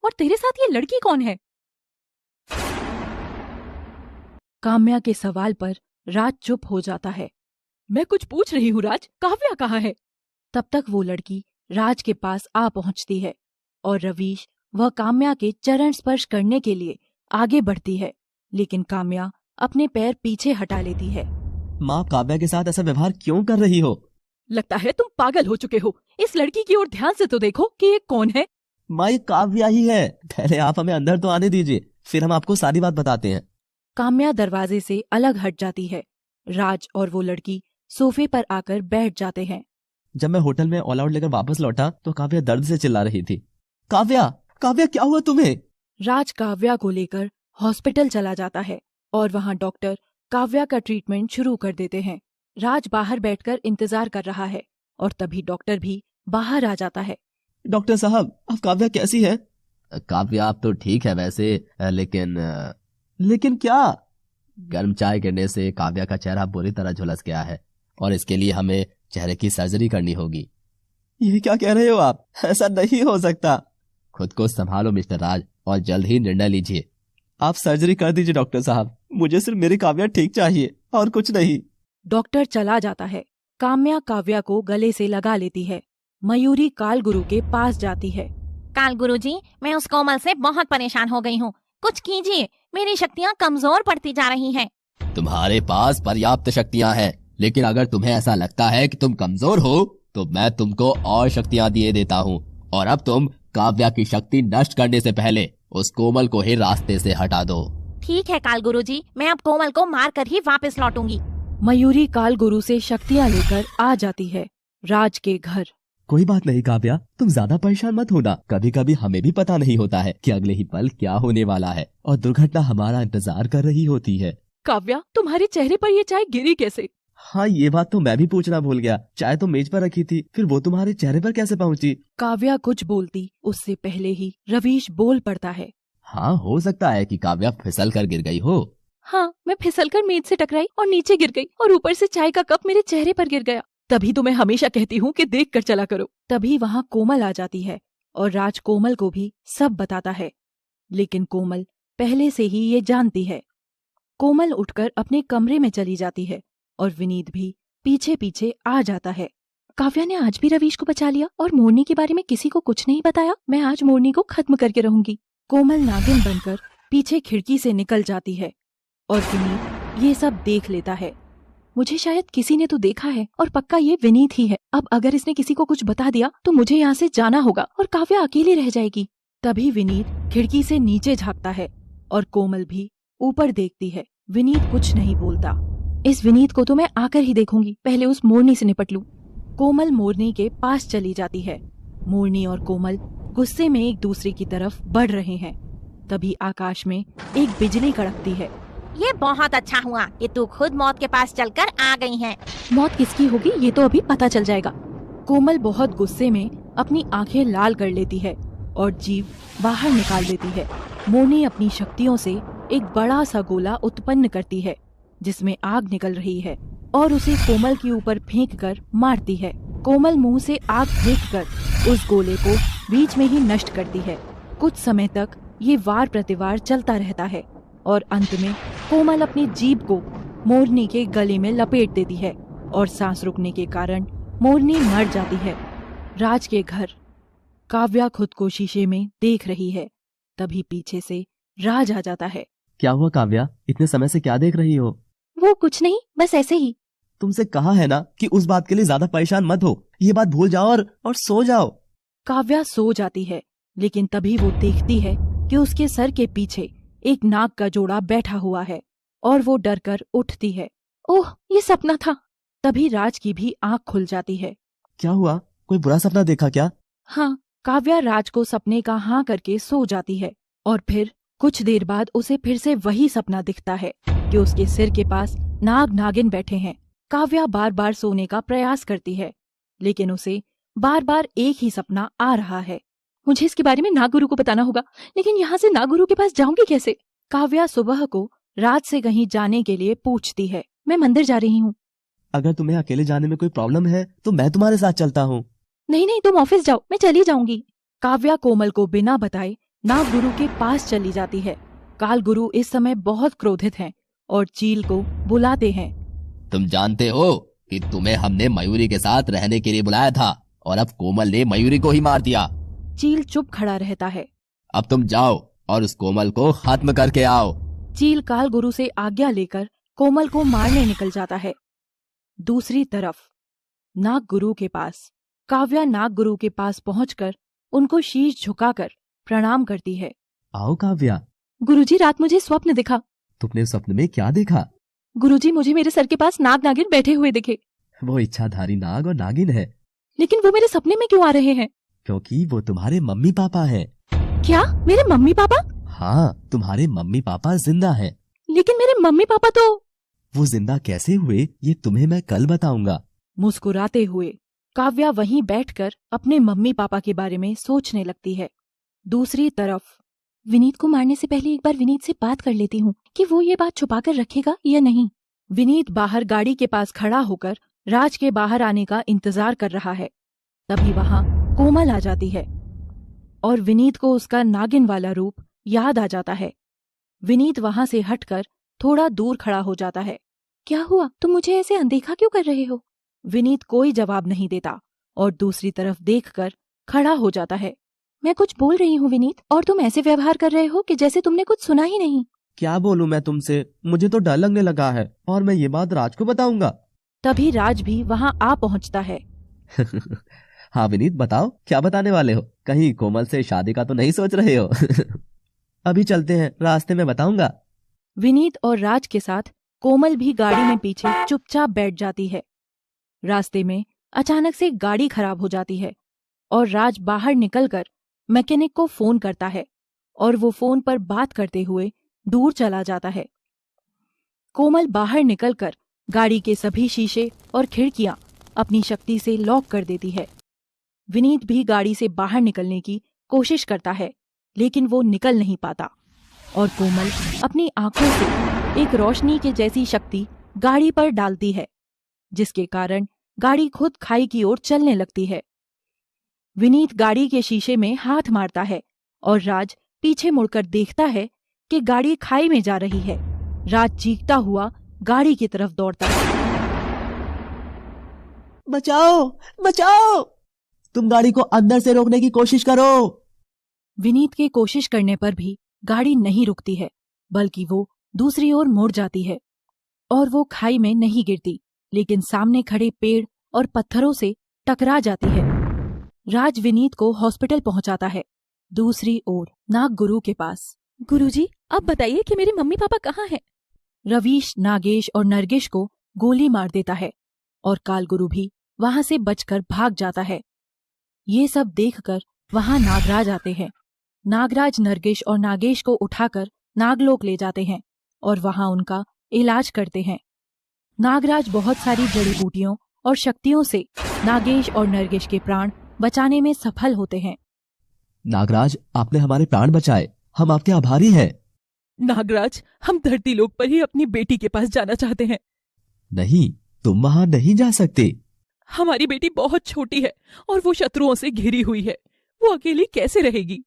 और तेरे साथ ये लड़की कौन है? काम्या के सवाल पर राज चुप हो जाता है। मैं कुछ पूछ रही हूँ राज, काव्या कहाँ है? तब तक वो लड़की राज के पास आ पहुंचती है और रवीश वह काम्या के चरण स्पर्श करने के लिए आगे बढ़ती है, लेकिन काम्या अपने पैर पीछे हटा लेती है। माँ, काव्या के साथ ऐसा व्यवहार क्यों कर रही हो? लगता है तुम पागल हो चुके हो। इस लड़की की ओर ध्यान से तो देखो कि ये कौन है। माँ, ये काव्या ही है। पहले आप हमें अंदर तो आने दीजिए, फिर हम आपको सारी बात बताते हैं। काम्या दरवाजे से अलग हट जाती है। राज और वो लड़की सोफे पर आकर बैठ जाते हैं। जब मैं होटल में ऑल आउट लेकर वापस लौटा तो काव्या दर्द से चिल्ला रही थी। काव्या, काव्या, क्या हुआ तुम्हें? राज काव्या को लेकर हॉस्पिटल चला जाता है और वहां डॉक्टर काव्या का ट्रीटमेंट शुरू कर देते हैं। राज बाहर बैठकर इंतजार कर रहा है और तभी डॉक्टर भी बाहर आ जाता है। डॉक्टर साहब, अब काव्या कैसी है? काव्या अब तो ठीक है वैसे, लेकिन लेकिन क्या? गर्म चाय गिरने से काव्या का चेहरा बुरी तरह झुलस गया है और इसके लिए हमें चेहरे की सर्जरी करनी होगी। ये क्या कह रहे हो आप? ऐसा नहीं हो सकता। खुद को संभालो मिस्टर राज और जल्द ही निर्णय लीजिए। आप सर्जरी कर दीजिए डॉक्टर साहब, मुझे सिर्फ मेरी काव्या ठीक चाहिए और कुछ नहीं। डॉक्टर चला जाता है। काम्या काव्या को गले से लगा लेती है। मयूरी कालगुरु के पास जाती है। कालगुरु जी, मैं उस कोमल से बहुत परेशान हो गई हूँ। कुछ कीजिए, मेरी शक्तियाँ कमजोर पड़ती जा रही हैं। तुम्हारे पास पर्याप्त शक्तियां हैं, लेकिन अगर तुम्हें ऐसा लगता है कि तुम कमजोर हो तो मैं तुमको और शक्तियां दिए देता हूँ। और अब तुम काव्या की शक्ति नष्ट करने से पहले उस कोमल को ही रास्ते से हटा दो। ठीक है कालगुरु जी, मैं अब कोमल को मार कर ही वापस लौटूंगी। मयूरी कालगुरु से शक्तियाँ लेकर आ जाती है राज के घर। कोई बात नहीं काव्या, तुम ज्यादा परेशान मत होना। कभी कभी हमें भी पता नहीं होता है कि अगले ही पल क्या होने वाला है और दुर्घटना हमारा इंतजार कर रही होती है। काव्या, तुम्हारे चेहरे पर ये चाय गिरी कैसे? हाँ, ये बात तो मैं भी पूछना भूल गया। चाय तो मेज पर रखी थी, फिर वो तुम्हारे चेहरे पर कैसे पहुँची? काव्या कुछ बोलती उससे पहले ही रवीश बोल पड़ता है। हाँ, हो सकता है कि काव्या फिसल कर गिर गई हो। हाँ, मैं फिसलकर मेज से टकराई और नीचे गिर गई और ऊपर से चाय का कप मेरे चेहरे पर गिर गया। तभी तो मैं हमेशा कहती हूँ कि देख कर चला करो। तभी वहाँ कोमल आ जाती है और राज कोमल को भी सब बताता है, लेकिन कोमल पहले से ही ये जानती है। कोमल उठकर अपने कमरे में चली जाती है और विनीत भी पीछे पीछे आ जाता है। काव्या ने आज भी रवीश को बचा लिया और मोरनी के बारे में किसी को कुछ नहीं बताया। मैं आज मोरनी को खत्म करके रहूंगी। कोमल नागिन बनकर पीछे खिड़की से निकल जाती है और विनीत ये सब देख लेता है। मुझे शायद किसी ने तो देखा है और पक्का ये विनीत ही है। अब अगर इसने किसी को कुछ बता दिया तो मुझे यहाँ से जाना होगा और काव्या अकेली रह जाएगी। तभी विनीत खिड़की से नीचे झांकता है और कोमल भी ऊपर देखती है। विनीत कुछ नहीं बोलता। इस विनीत को तो मैं आकर ही देखूंगी, पहले उस मोरनी से निपट लूं। कोमल मोरनी के पास चली जाती है। मोरनी और कोमल गुस्से में एक दूसरे की तरफ बढ़ रहे हैं। तभी आकाश में एक बिजली कड़कती है। ये बहुत अच्छा हुआ कि तू खुद मौत के पास चलकर आ गई है। मौत किसकी होगी ये तो अभी पता चल जाएगा। कोमल बहुत गुस्से में अपनी आंखें लाल कर लेती है और जीभ बाहर निकाल देती है। मोरनी अपनी शक्तियों से एक बड़ा सा गोला उत्पन्न करती है जिसमें आग निकल रही है और उसे कोमल के ऊपर फेंक कर मारती है। कोमल मुंह से आग फेंककर उस गोले को बीच में ही नष्ट करती है। कुछ समय तक ये वार प्रतिवार चलता रहता है और अंत में कोमल अपनी जीभ को मोरनी के गले में लपेट देती है और सांस रुकने के कारण मोरनी मर जाती है। राज के घर काव्या खुद को शीशे में देख रही है। तभी पीछे से राज आ जाता है। क्या हुआ काव्या, इतने समय से क्या देख रही हो? वो कुछ नहीं, बस ऐसे ही। तुमसे कहा है ना कि उस बात के लिए ज्यादा परेशान मत हो। ये बात भूल जाओ और सो जाओ। काव्या सो जाती है, लेकिन तभी वो देखती है कि उसके सर के पीछे एक नाग का जोड़ा बैठा हुआ है और वो डरकर उठती है। ओह, ये सपना था। तभी राज की भी आंख खुल जाती है। क्या हुआ, कोई बुरा सपना देखा क्या? हाँ, काव्या राज को सपने का हाँ करके सो जाती है और फिर कुछ देर बाद उसे फिर से वही सपना दिखता है कि उसके सिर के पास नाग नागिन बैठे हैं। काव्या बार बार सोने का प्रयास करती है, लेकिन उसे बार बार एक ही सपना आ रहा है। मुझे इसके बारे में नागगुरु को बताना होगा, लेकिन यहाँ से नागगुरु के पास जाऊंगी कैसे? काव्या सुबह को राज से कहीं जाने के लिए पूछती है। मैं मंदिर जा रही हूँ। अगर तुम्हें अकेले जाने में कोई प्रॉब्लम है तो मैं तुम्हारे साथ चलता हूँ। नहीं नहीं, तुम ऑफिस जाओ, मैं चली जाऊंगी। काव्या कोमल को बिना बताए नागगुरु के पास चली जाती है। कालगुरु इस समय बहुत क्रोधित हैं और चील को बुलाते हैं। तुम जानते हो कि तुम्हें हमने मयूरी के साथ रहने के लिए बुलाया था और अब कोमल ने मयूरी को ही मार दिया। चील चुप खड़ा रहता है। अब तुम जाओ और उस कोमल को खत्म करके आओ। चील कालगुरु से आज्ञा लेकर कोमल को मारने निकल जाता है। दूसरी तरफ नागगुरु के पास काव्या नागगुरु के पास पहुंचकर उनको शीश झुकाकर प्रणाम करती है। आओ काव्या। गुरुजी, रात मुझे स्वप्न दिखा। तुमने स्वप्न में क्या देखा? गुरुजी, मुझे मेरे सर के पास नाग नागिन बैठे हुए दिखे। वो इच्छाधारी नाग और नागिन है। लेकिन वो मेरे सपने में क्यों आ रहे हैं? क्योंकि वो तुम्हारे मम्मी पापा हैं। क्या, मेरे मम्मी पापा? हाँ, तुम्हारे मम्मी पापा जिंदा हैं। लेकिन मेरे मम्मी पापा तो... वो जिंदा कैसे हुए ये तुम्हें मैं कल बताऊंगा। मुस्कुराते हुए काव्या वहीं बैठकर अपने मम्मी पापा के बारे में सोचने लगती है। दूसरी तरफ विनीत को मारने से पहले एक बार विनीत से बात कर लेती हूँ कि वो ये बात छुपा कर रखेगा या नहीं। विनीत बाहर गाड़ी के पास खड़ा होकर राज के बाहर आने का इंतजार कर रहा है। तभी वहां कोमल आ जाती है और विनीत को उसका नागिन वाला रूप याद आ जाता है। विनीत वहां से हटकर थोड़ा दूर खड़ा हो जाता है। क्या हुआ, तुम मुझे ऐसे अनदेखा क्यों कर रहे हो? विनीत कोई जवाब नहीं देता और दूसरी तरफ देखकर खड़ा हो जाता है। मैं कुछ बोल रही हूँ विनीत, और तुम ऐसे व्यवहार कर रहे हो कि जैसे तुमने कुछ सुना ही नहीं। क्या बोलूं मैं तुमसे, मुझे तो डर लगने लगा है और मैं ये बात राज को बताऊंगा। तभी राज भी वहां आ पहुंचता है। हाँ विनीत, बताओ क्या बताने वाले हो? कहीं कोमल से शादी का तो नहीं सोच रहे हो? अभी चलते हैं, रास्ते में बताऊंगा। विनीत और राज के साथ कोमल भी गाड़ी में पीछे चुपचाप बैठ जाती है। रास्ते में अचानक से गाड़ी खराब हो जाती है और राज बाहर निकलकर मैकेनिक को फोन करता है और वो फोन पर बात करते हुए दूर चला जाता है। कोमल बाहर निकलकर गाड़ी के सभी शीशे और खिड़कियां अपनी शक्ति से लॉक कर देती है। विनीत भी गाड़ी से बाहर निकलने की कोशिश करता है, लेकिन वो निकल नहीं पाता और कोमल अपनी आंखों से एक रोशनी के जैसी शक्ति गाड़ी पर डालती है, जिसके कारण गाड़ी खुद खाई की ओर चलने लगती है। विनीत गाड़ी के शीशे में हाथ मारता है और राज पीछे मुड़कर देखता है कि गाड़ी खाई में जा रही है। राज चीखता हुआ गाड़ी की तरफ दौड़ता है। बचाओ बचाओ, तुम गाड़ी को अंदर से रोकने की कोशिश करो। विनीत के कोशिश करने पर भी गाड़ी नहीं रुकती है, बल्कि वो दूसरी ओर मुड़ जाती है और वो खाई में नहीं गिरती, लेकिन सामने खड़े पेड़ और पत्थरों से टकरा जाती है। राज विनीत को हॉस्पिटल पहुंचाता है। दूसरी ओर नाग गुरु के पास। गुरुजी, अब बताइए कि मेरे मम्मी पापा कहाँ हैं? रवीश, नागेश और नरगिश को गोली मार देता है और कालगुरु भी वहां से बचकर भाग जाता है। ये सब देखकर वहां नागराज आते हैं। नागराज नरगिश और नागेश को उठाकर नागलोक ले जाते हैं और वहां उनका इलाज करते हैं। नागराज बहुत सारी जड़ी बूटियों और शक्तियों से नागेश और नरगिश के प्राण बचाने में सफल होते हैं। नागराज, आपने हमारे प्राण बचाए, हम आपके आभारी हैं। नागराज, हम धरती लोक पर ही अपनी बेटी के पास जाना चाहते हैं। नहीं, तुम वहां नहीं जा सकते। हमारी बेटी बहुत छोटी है और वो शत्रुओं से घिरी हुई है, वो अकेली कैसे रहेगी?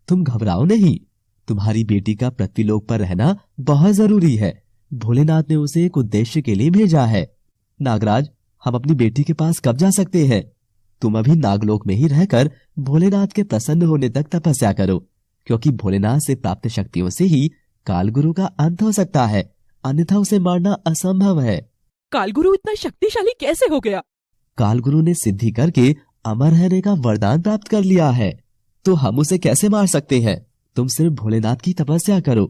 तुम घबराओ नहीं, तुम्हारी बेटी का पृथ्वीलोक पर रहना बहुत जरूरी है। भोलेनाथ ने उसे एक उद्देश्य के लिए भेजा है। नागराज, हम अपनी बेटी के पास कब जा सकते हैं? तुम अभी नागलोक में ही रहकर भोलेनाथ के प्रसन्न होने तक तपस्या करो, क्योंकि भोलेनाथ से प्राप्त शक्तियों से ही कालगुरु का अंत हो सकता है, अन्यथा उसे मारना असंभव है। कालगुरु इतना शक्तिशाली कैसे हो गया? कालगुरु ने सिद्धि करके अमर रहने का वरदान प्राप्त कर लिया है, तो हम उसे कैसे मार सकते हैं? तुम सिर्फ भोलेनाथ की तपस्या करो।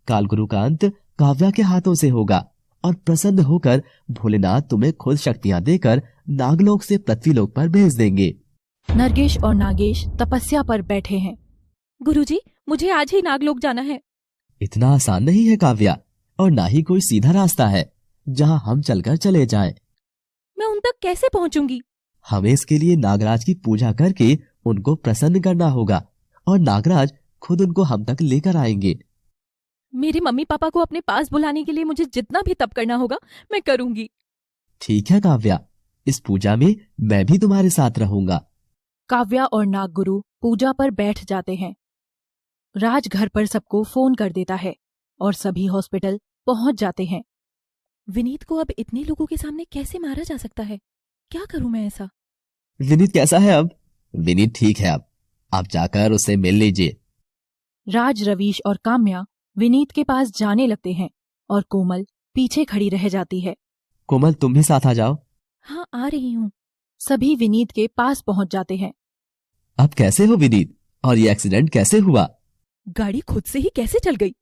कालगुरु का अंत काव्या के हाथों से होगा और प्रसन्न होकर भोलेनाथ तुम्हें खुद शक्तियां देकर नागलोक से पृथ्वीलोक पर भेज देंगे। नरगिश और नागेश तपस्या पर बैठे हैं। गुरुजी, मुझे आज ही नागलोक जाना है। इतना आसान नहीं है काव्या, और ना ही कोई सीधा रास्ता है जहां हम चलकर चले जाएं। मैं उन तक कैसे पहुंचूंगी? हमें इसके लिए नागराज की पूजा करके उनको प्रसन्न करना होगा और नागराज खुद उनको हम तक लेकर आएंगे। मेरे मम्मी पापा को अपने पास बुलाने के लिए मुझे जितना भी तप करना होगा मैं करूंगी। ठीक है काव्या, इस पूजा में मैं भी तुम्हारे साथ रहूंगा। काव्या और नागगुरु पूजा पर बैठ जाते हैं। राज घर पर सबको फोन कर देता है और सभी हॉस्पिटल पहुंच जाते हैं। विनीत को अब इतने लोगों के सामने कैसे मारा जा सकता है? क्या करूं मैं ऐसा? विनीत कैसा है अब? विनीत ठीक है अब, आप जाकर उससे मिल लीजिए। राज, रवीश और काम्या विनीत के पास जाने लगते हैं और कोमल पीछे खड़ी रह जाती है। कोमल, तुम भी साथ आ जाओ। हाँ, आ रही हूँ। सभी विनीत के पास पहुंच जाते हैं। अब कैसे हो विनीत, और ये एक्सीडेंट कैसे हुआ? गाड़ी खुद से ही कैसे चल गई?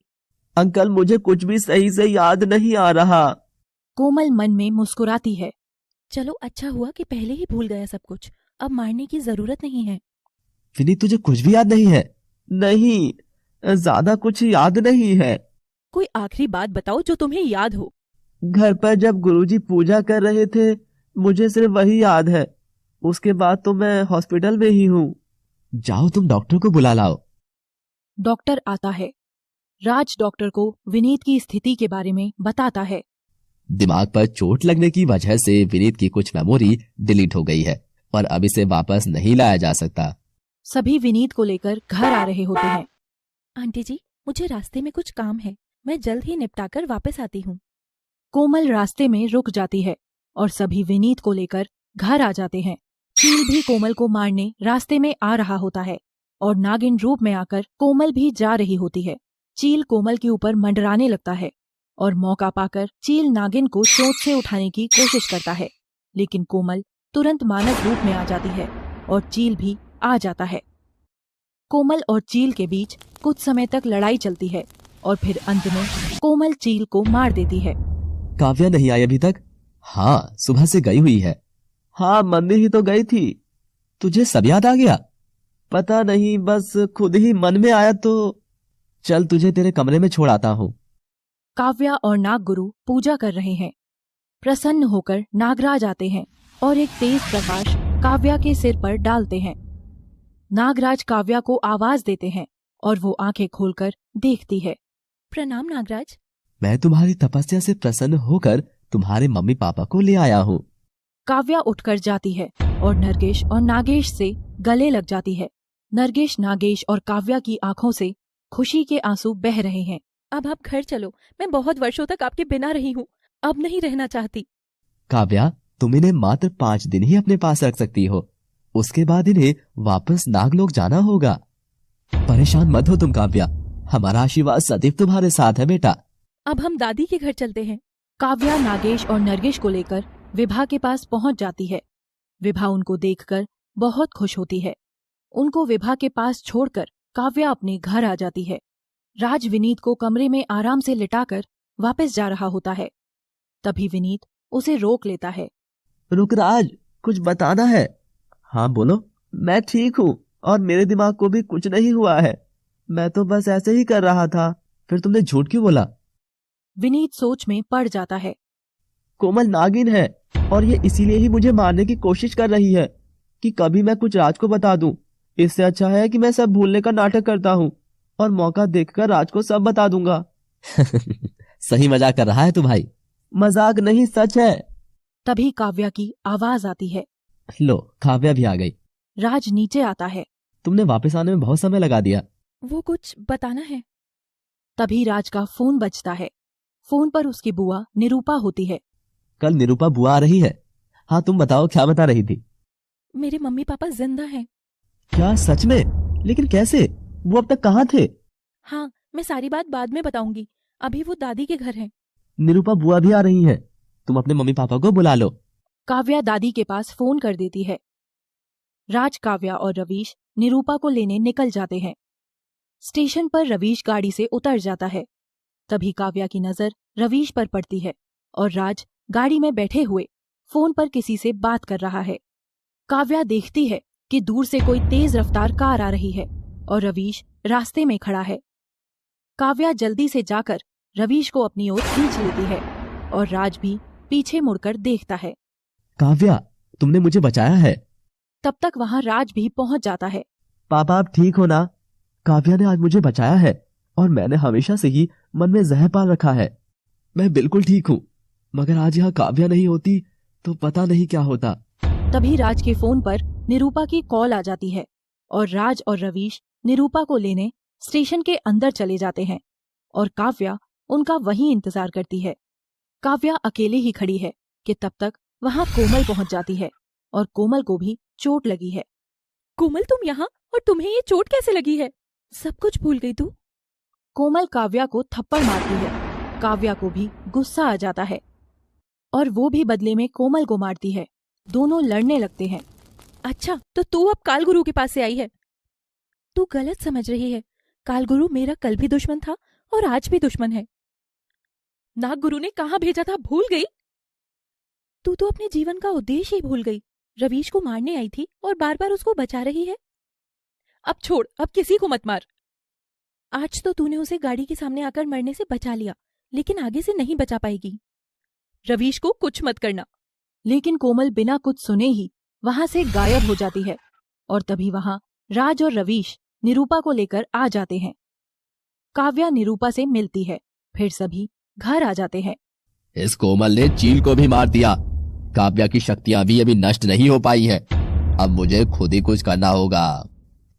अंकल, मुझे कुछ भी सही से याद नहीं आ रहा। कोमल मन में मुस्कुराती है। चलो, अच्छा हुआ कि पहले ही भूल गया सब कुछ, अब मारने की जरूरत नहीं है। विनीत, तुझे कुछ भी याद नहीं है? नहीं, ज्यादा कुछ याद नहीं है। कोई आखिरी बात बताओ जो तुम्हें याद हो। घर पर जब गुरुजी पूजा कर रहे थे, मुझे सिर्फ वही याद है। उसके बाद तो मैं हॉस्पिटल में ही हूँ। जाओ तुम डॉक्टर को बुला लाओ। डॉक्टर आता है। राज डॉक्टर को विनीत की स्थिति के बारे में बताता है। दिमाग पर चोट लगने की वजह से विनीत की कुछ मेमोरी डिलीट हो गई है और अब इसे वापस नहीं लाया जा सकता। सभी विनीत को लेकर घर आ रहे होते हैं। आंटी जी, मुझे रास्ते में कुछ काम है, मैं जल्द ही निपटाकर वापस आती हूँ। कोमल रास्ते में रुक जाती है और सभी विनीत को लेकर घर आ जाते हैं। चील भी कोमल को मारने रास्ते में आ रहा होता है और नागिन रूप में आकर कोमल भी जा रही होती है। चील कोमल के ऊपर मंडराने लगता है और मौका पाकर चील नागिन को चोट से उठाने की कोशिश करता है, लेकिन कोमल तुरंत मानव रूप में आ जाती है और चील भी आ जाता है। कोमल और चील के बीच कुछ समय तक लड़ाई चलती है और फिर अंत में कोमल चील को मार देती है। काव्या नहीं आई अभी तक? हाँ, सुबह से गई हुई है। हाँ, मंदिर ही तो गई थी। तुझे सब याद आ गया? पता नहीं, बस खुद ही मन में आया तो। चल तुझे तेरे कमरे में छोड़ आता हूँ। काव्या और नागगुरु पूजा कर रहे हैं। प्रसन्न होकर नागराज आते हैं और एक तेज प्रकाश काव्या के सिर पर डालते हैं। नागराज काव्या को आवाज देते हैं और वो आंखें खोलकर देखती है। प्रणाम नागराज। मैं तुम्हारी तपस्या से प्रसन्न होकर तुम्हारे मम्मी पापा को ले आया हूँ। काव्या उठकर जाती है और नरगिस और नागेश से गले लग जाती है। नरगिस, नागेश और काव्या की आंखों से खुशी के आंसू बह रहे हैं। अब आप घर चलो, मैं बहुत वर्षों तक आपके बिना रही हूँ, अब नहीं रहना चाहती। काव्या, तुम इन्हें मात्र 5 दिन ही अपने पास रख सकती हो, उसके बाद इन्हें वापस नागलोक जाना होगा। परेशान मत हो तुम काव्या, हमारा आशीर्वाद सदैव तुम्हारे साथ है बेटा। अब हम दादी के घर चलते हैं। काव्या नागेश और नरगिस को लेकर विभा के पास पहुंच जाती है। विभा उनको देखकर बहुत खुश होती है। उनको विभा के पास छोड़कर काव्या अपने घर आ जाती है। राज विनीत को कमरे में आराम से लिटाकर वापस जा रहा होता है। तभी विनीत उसे रोक लेता है। रुक राज, कुछ बताना है। हाँ बोलो। मैं ठीक हूँ और मेरे दिमाग को भी कुछ नहीं हुआ है। मैं तो बस ऐसे ही कर रहा था। फिर तुमने झूठ क्यों बोला? विनीत सोच में पड़ जाता है। कोमल नागिन है और ये इसीलिए ही मुझे मारने की कोशिश कर रही है कि कभी मैं कुछ राज को बता दूं। इससे अच्छा है कि मैं सब भूलने का नाटक करता हूँ और मौका देखकर राज को सब बता दूंगा। सही मजाक कर रहा है तू भाई। मजाक नहीं, सच है। तभी काव्या की आवाज आती है। लो, काव्या भी आ गई। राज नीचे आता है। तुमने वापस आने में बहुत समय लगा दिया। वो कुछ बताना है। तभी राज का फोन बजता है। फोन पर उसकी बुआ निरूपा होती है। कल निरूपा बुआ आ रही है। हाँ तुम बताओ, क्या बता रही थी? मेरे मम्मी पापा जिंदा हैं। क्या सच में? लेकिन कैसे? वो अब तक कहाँ थे? हाँ, मैं सारी बात बाद में बताऊंगी, अभी वो दादी के घर हैं। निरूपा बुआ भी आ रही है। तुम अपने मम्मी पापा को बुला लो। काव्या दादी के पास फोन कर देती है। राज, काव्या और रवीश निरूपा को लेने निकल जाते हैं। स्टेशन पर रवीश गाड़ी से उतर जाता है। तभी काव्या की नजर रवीश पर पड़ती है और राज गाड़ी में बैठे हुए फोन पर किसी से बात कर रहा है। काव्या देखती है कि दूर से कोई तेज रफ्तार कार आ रही है और रवीश रास्ते में खड़ा है। काव्या जल्दी से जाकर रवीश को अपनी ओर खींच लेती है और राज भी पीछे मुड़कर देखता है। काव्या, तुमने मुझे बचाया है। तब तक वहां राज भी पहुंच जाता है। पापा आप ठीक हो ना? काव्या ने आज मुझे बचाया है और मैंने हमेशा से ही मन में जहर पाल रखा है। मैं बिल्कुल ठीक हूँ, मगर आज यहाँ काव्या नहीं होती तो पता नहीं क्या होता। तभी राज के फोन पर निरूपा की कॉल आ जाती है और राज और रवीश निरूपा को लेने स्टेशन के अंदर चले जाते हैं और काव्या उनका वहीं इंतजार करती है। काव्या अकेले ही खड़ी है कि तब तक वहां कोमल पहुंच जाती है और कोमल को भी चोट लगी है। कोमल, तुम यहाँ, और तुम्हें ये चोट कैसे लगी है? सब कुछ भूल गई तू? कोमल काव्या को थप्पड़ मारती है। काव्या को भी गुस्सा आ जाता है और वो भी बदले में कोमल को मारती है। दोनों लड़ने लगते हैं। अच्छा, तो तू अब कालगुरु के पास से आई है। तू गलत समझ रही है। कालगुरु मेरा कल भी दुश्मन था और आज भी दुश्मन है। नागगुरु ने कहाँ भेजा था भूल गई? तू तो अपने जीवन का उद्देश्य ही भूल गई। रवीश को मारने आई थी और बार बार उसको बचा रही है। अब छोड़, अब किसी को मत मार। आज तो तूने उसे गाड़ी के सामने आकर मरने से बचा लिया, लेकिन आगे से नहीं बचा पाएगी। रवीश को कुछ मत करना। लेकिन कोमल बिना कुछ सुने ही वहां से गायब हो जाती है और तभी वहां राज और रवीश निरूपा को लेकर आ जाते हैं। काव्या निरूपा से मिलती है, फिर सभी घर आ जाते हैं। इस कोमल ने चील को भी मार दिया। काव्या की शक्तियां भी अभी नष्ट नहीं हो पाई हैं। अब मुझे खुद ही कुछ करना होगा।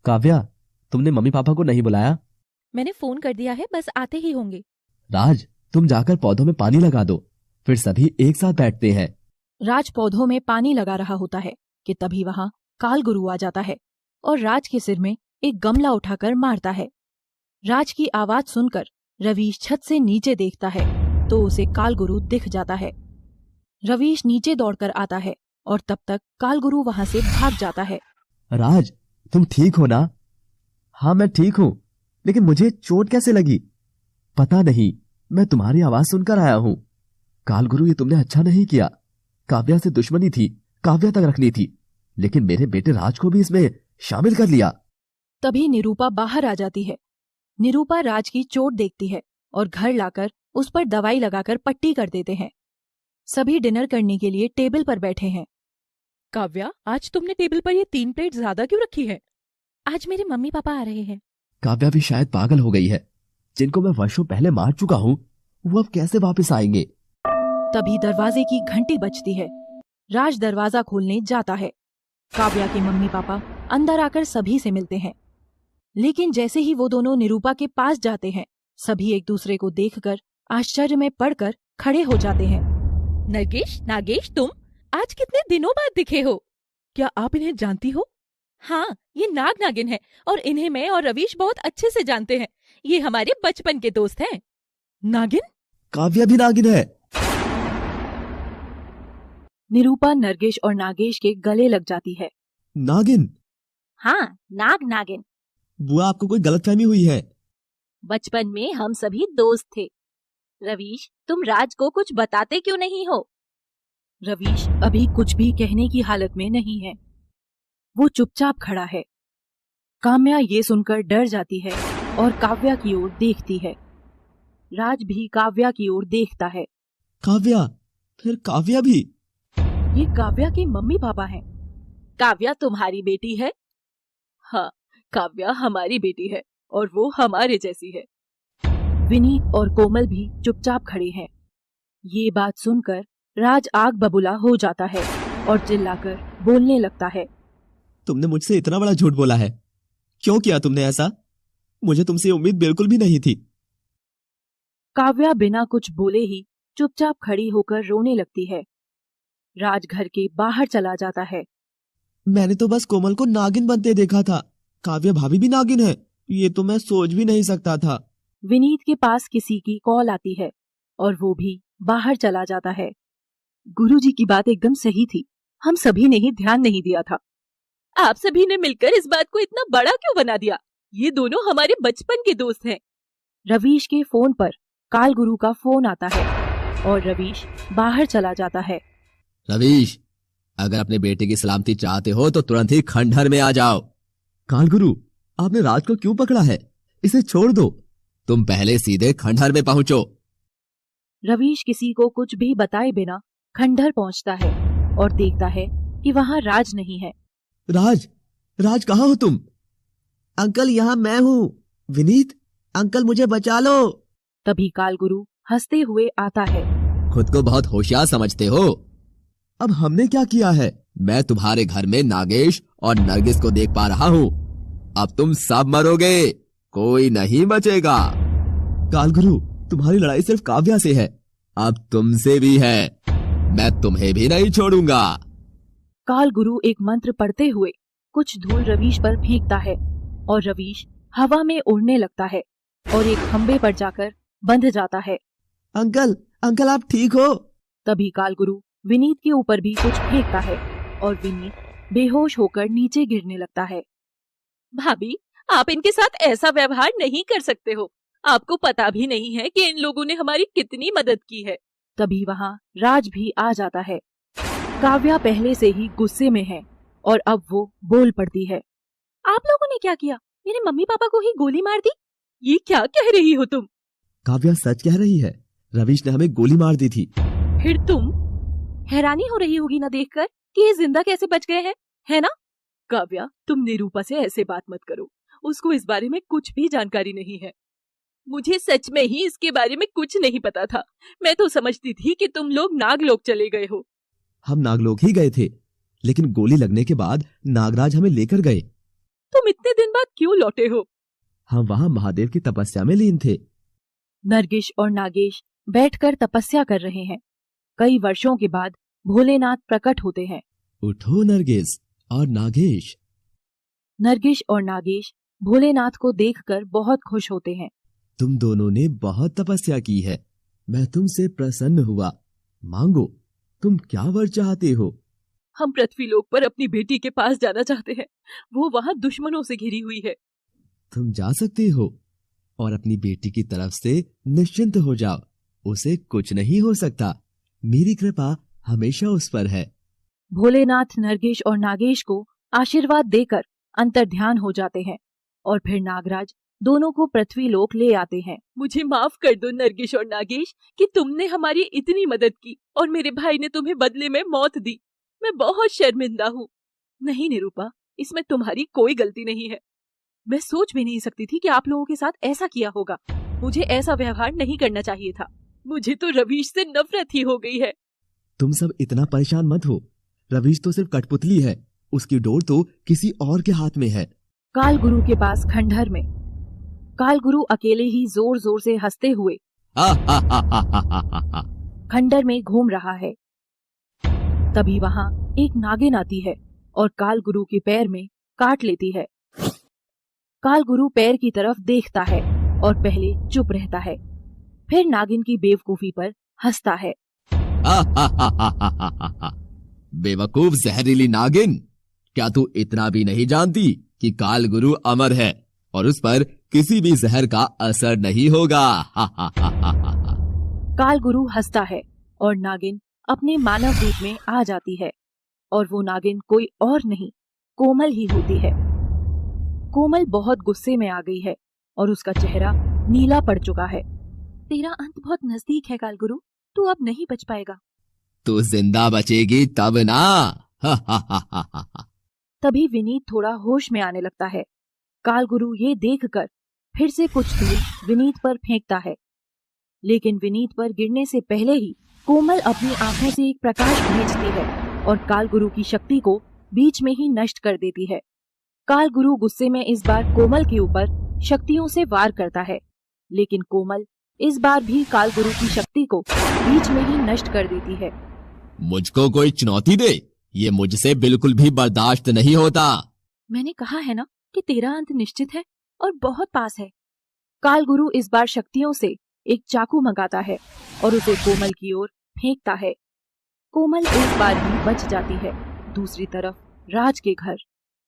काव्या, तुमने मम्मी पापा को नहीं बुलाया? मैंने फोन कर दिया है, बस आते ही होंगे। राज, तुम जाकर पौधों में पानी लगा दो, फिर सभी एक साथ बैठते हैं। राज पौधों में पानी लगा रहा होता है कि तभी वहां कालगुरु आ जाता है और राज के सिर में एक गमला उठाकर मारता है। राज की आवाज सुनकर रवीश छत से नीचे देखता है तो उसे कालगुरु दिख जाता है। रवीश नीचे दौड़कर आता है और तब तक कालगुरु वहां से भाग जाता है। राज, तुम ठीक हो ना? हाँ, मैं ठीक हूँ, लेकिन मुझे चोट कैसे लगी? पता नहीं, मैं तुम्हारी आवाज सुनकर आया हूँ। कालगुरु, ये तुमने अच्छा नहीं किया। काव्या से दुश्मनी थी, काव्या तक रखनी थी, लेकिन मेरे बेटे राज को भी इसमें शामिल कर लिया। तभी निरूपा बाहर आ जाती है। निरूपा राज की चोट देखती है और घर लाकर उस पर दवाई लगाकर पट्टी कर देते हैं। सभी डिनर करने के लिए टेबल पर बैठे हैं। काव्या, आज तुमने टेबल पर ये 3 प्लेट ज्यादा क्यों रखी है? आज मेरे मम्मी पापा आ रहे हैं। काव्या भी शायद पागल हो गई है। जिनको मैं वर्षों पहले मार चुका हूँ, वो अब कैसे वापस आएंगे? तभी दरवाजे की घंटी बजती है। राज दरवाजा खोलने जाता है। काव्या के मम्मी पापा अंदर आकर सभी से मिलते हैं, लेकिन जैसे ही वो दोनों निरूपा के पास जाते हैं, सभी एक दूसरे को देखकर आश्चर्य में पड़कर खड़े हो जाते हैं। नरगिस, नागेश, तुम आज कितने दिनों बाद दिखे हो? क्या आप इन्हें जानती हो? हाँ, ये नाग नागिन है और इन्हें मैं और रवीश बहुत अच्छे से जानते हैं। ये हमारे बचपन के दोस्त हैं। नागिन? काव्या भी नागिन है। निरूपा नरगिस और नागेश के गले लग जाती है। नागिन? हाँ, नाग नागिन। बुआ, आपको कोई गलतफहमी हुई है। बचपन में हम सभी दोस्त थे। रवीश, तुम राज को कुछ बताते क्यों नहीं हो? रवीश अभी कुछ भी कहने की हालत में नहीं है। वो चुपचाप खड़ा है। काम्या ये सुनकर डर जाती है और काव्या की ओर देखती है। राज भी काव्या की ओर देखता है। काव्या? फिर काव्या भी? ये काव्या के मम्मी पापा हैं। काव्या तुम्हारी बेटी है? हाँ, काव्या हमारी बेटी है और वो हमारे जैसी है। विनीत और कोमल भी चुपचाप खड़े हैं। ये बात सुनकर राज आग बबूला हो जाता है और चिल्लाकर बोलने लगता है। तुमने मुझसे इतना बड़ा झूठ बोला है। क्यों किया तुमने ऐसा? मुझे तुमसे उम्मीद बिल्कुल भी नहीं थी। काव्या बिना कुछ बोले ही चुपचाप खड़ी होकर रोने लगती है। राज घर के बाहर चला जाता है। मैंने तो बस कोमल को नागिन बनते देखा था। काव्या भाभी भी नागिन है, ये तो मैं सोच भी नहीं सकता था। विनीत के पास किसी की कॉल आती है और वो भी बाहर चला जाता है। गुरुजी की बात एकदम सही थी, हम सभी ने ही ध्यान नहीं दिया था। आप सभी ने मिलकर इस बात को इतना बड़ा क्यों बना दिया? ये दोनों हमारे बचपन के दोस्त हैं। रवीश के फोन पर कालगुरु का फोन आता है और रवीश बाहर चला जाता है। रवीश, अगर अपने बेटे की सलामती चाहते हो तो तुरंत ही खंडहर में आ जाओ। कालगुरु, आपने राज को क्यों पकड़ा है? इसे छोड़ दो। तुम पहले सीधे खंडहर में पहुंचो। रवीश किसी को कुछ भी बताए बिना खंडहर पहुंचता है और देखता है कि वहां राज नहीं है। राज, राज कहाँ हो तुम? अंकल, यहाँ मैं हूँ। विनीत, अंकल मुझे बचा लो। तभी कालगुरु हंसते हुए आता है। खुद को बहुत होशियार समझते हो। अब हमने क्या किया है? मैं तुम्हारे घर में नागेश और नरगिस को देख पा रहा हूँ। अब तुम सब मरोगे, कोई नहीं बचेगा। कालगुरु, तुम्हारी लड़ाई सिर्फ काव्या से है, अब तुमसे भी है। मैं तुम्हें भी नहीं छोड़ूंगा। कालगुरु एक मंत्र पढ़ते हुए कुछ धूल रवीश पर फेंकता है और रवीश हवा में उड़ने लगता है और एक खंबे पर जाकर बंध जाता है। अंकल, अंकल आप ठीक हो? तभी कालगुरु विनीत के ऊपर भी कुछ फेंकता है और विनीत बेहोश होकर नीचे गिरने लगता है। भाभी, आप इनके साथ ऐसा व्यवहार नहीं कर सकते हो। आपको पता भी नहीं है कि इन लोगों ने हमारी कितनी मदद की है। तभी वहाँ राज भी आ जाता है। काव्या पहले से ही गुस्से में है और अब वो बोल पड़ती है। आप लोगों ने क्या किया? मेरे मम्मी पापा को ही गोली मार दी? ये क्या कह रही हो तुम? काव्या सच कह रही है। रवीश ने हमें गोली मार दी थी। फिर तुम? हैरानी हो रही होगी ना देखकर कि ये जिंदा कैसे बच गए हैं, है ना? काव्या, तुम निरूपा से ऐसे बात मत करो, उसको इस बारे में कुछ भी जानकारी नहीं है। मुझे सच में ही इसके बारे में कुछ नहीं पता था। मैं तो समझती थी कि तुम लोग नागलोक चले गए हो। हम नागलोक ही गए थे, लेकिन गोली लगने के बाद नागराज हमें लेकर गए। तुम इतने दिन बाद क्यों लौटे हो? हम वहाँ महादेव की तपस्या में लीन थे। नरगिस और नागेश बैठकर तपस्या कर रहे हैं। कई वर्षों के बाद भोलेनाथ प्रकट होते हैं। उठो नरगिस और नागेश। नरगिस और नागेश भोलेनाथ को देखकर बहुत खुश होते हैं। तुम दोनों ने बहुत तपस्या की है, मैं तुमसे प्रसन्न हुआ। मांगो, तुम क्या वर चाहते हो? हम पृथ्वीलोक पर अपनी बेटी के पास जाना चाहते हैं। वो वहाँ दुश्मनों से घिरी हुई है। तुम जा सकते हो और अपनी बेटी की तरफ से निश्चिंत हो जाओ, उसे कुछ नहीं हो सकता। मेरी कृपा हमेशा उस पर है। भोलेनाथ नरगिस और नागेश को आशीर्वाद देकर अंतर्ध्यान हो जाते हैं और फिर नागराज दोनों को पृथ्वीलोक ले आते हैं। मुझे माफ कर दो नरगिस और नागेश कि तुमने हमारी इतनी मदद की और मेरे भाई ने तुम्हें बदले में मौत दी। मैं बहुत शर्मिंदा हूँ। नहीं निरूपा, इसमें तुम्हारी कोई गलती नहीं है। मैं सोच भी नहीं सकती थी कि आप लोगों के साथ ऐसा किया होगा। मुझे ऐसा व्यवहार नहीं करना चाहिए था। मुझे तो रवीश से नफरत ही हो गई है। तुम सब इतना परेशान मत हो, रवीश तो सिर्फ कठपुतली है, उसकी डोर तो किसी और के हाथ में है। काल गुरु के पास खंडहर में काल गुरु अकेले ही जोर जोर से हंसते हुए खंडहर में घूम रहा है। तभी वहाँ एक नागिन आती है और काल गुरु के पैर में काट लेती है। काल गुरु पैर की तरफ देखता है और पहले चुप रहता है, फिर नागिन की बेवकूफी पर हंसता है। बेवकूफ जहरीली नागिन, क्या तू इतना भी नहीं जानती कि काल गुरु अमर है और उस पर किसी भी जहर का असर नहीं होगा? काल गुरु हंसता है और नागिन अपने मानव रूप में आ जाती है और वो नागिन कोई और नहीं कोमल ही होती है। कोमल बहुत गुस्से में आ गई है और उसका चेहरा नीला पड़ चुका है। तेरा अंत बहुत नजदीक है काल गुरु, तू अब नहीं बच पाएगा। तू जिंदा बचेगी तब ना। तभी विनीत थोड़ा होश में आने लगता है। काल गुरु ये देखकर फिर से कुछ धूल विनीत पर फेंकता है, लेकिन विनीत पर गिरने से पहले ही कोमल अपनी आंखों से एक प्रकाश भेजती है और काल गुरु की शक्ति को बीच में ही नष्ट कर देती है। काल गुरु गुस्से में इस बार कोमल के ऊपर शक्तियों से वार करता है, लेकिन कोमल इस बार भी काल गुरु की शक्ति को बीच में ही नष्ट कर देती है। मुझको कोई चुनौती दे, ये मुझसे बिल्कुल भी बर्दाश्त नहीं होता। मैंने कहा है ना कि तेरा अंत निश्चित है और बहुत पास है। काल गुरु इस बार शक्तियों से एक चाकू मंगाता है और उसे कोमल की ओर फेंकता है। कोमल एक बार भी बच जाती है। दूसरी तरफ राज के घर।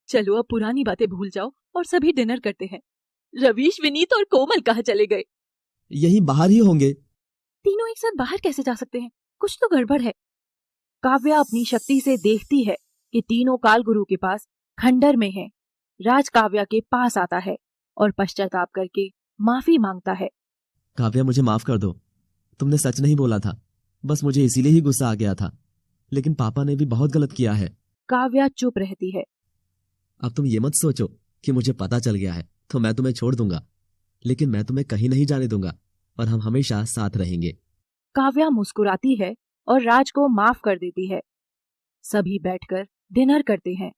चलो अब पुरानी बातें भूल जाओ और सभी डिनर करते हैं। रवीश, विनीत और कोमल कहाँ चले गए? यहीं बाहर ही होंगे। तीनों एक साथ बाहर कैसे जा सकते हैं? कुछ तो गड़बड़ है। काव्या अपनी शक्ति से देखती है कि तीनों काल गुरु के पास खंडहर में हैं। राज काव्या के पास आता है और पश्चाताप करके माफी मांगता है। काव्या, मुझे माफ कर दो, तुमने सच नहीं बोला था, बस मुझे इसीलिए ही गुस्सा आ गया था, लेकिन पापा ने भी बहुत गलत किया है। काव्या चुप रहती है। अब तुम ये मत सोचो कि मुझे पता चल गया है तो मैं तुम्हें छोड़ दूंगा, लेकिन मैं तुम्हें कहीं नहीं जाने दूंगा और हम हमेशा साथ रहेंगे। काव्या मुस्कुराती है और राज को माफ कर देती है। सभी बैठकर डिनर करते हैं।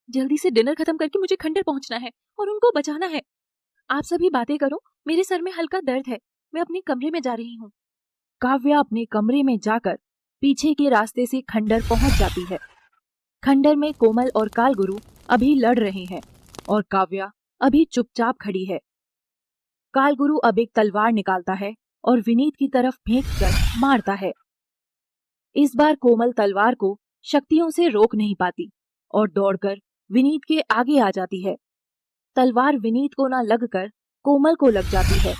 जल्दी से डिनर खत्म करके मुझे खंडहर पहुंचना है और उनको बचाना है। आप सभी बातें करो, मेरे सर में हल्का दर्द है, मैं अपने कमरे में जा रही हूँ। काव्या अपने कमरे में जाकर पीछे के रास्ते से खंडहर पहुंच जाती है। खंडहर में कोमल और काल गुरु अभी लड़ रहे हैं और काव्या अभी चुपचाप खड़ी है। काल गुरु अब एक तलवार निकालता है और विनीत की तरफ फेंककर मारता है। इस बार कोमल तलवार को शक्तियों से रोक नहीं पाती और दौड़कर विनीत के आगे आ जाती है। तलवार विनीत को न लगकर कोमल को लग जाती है।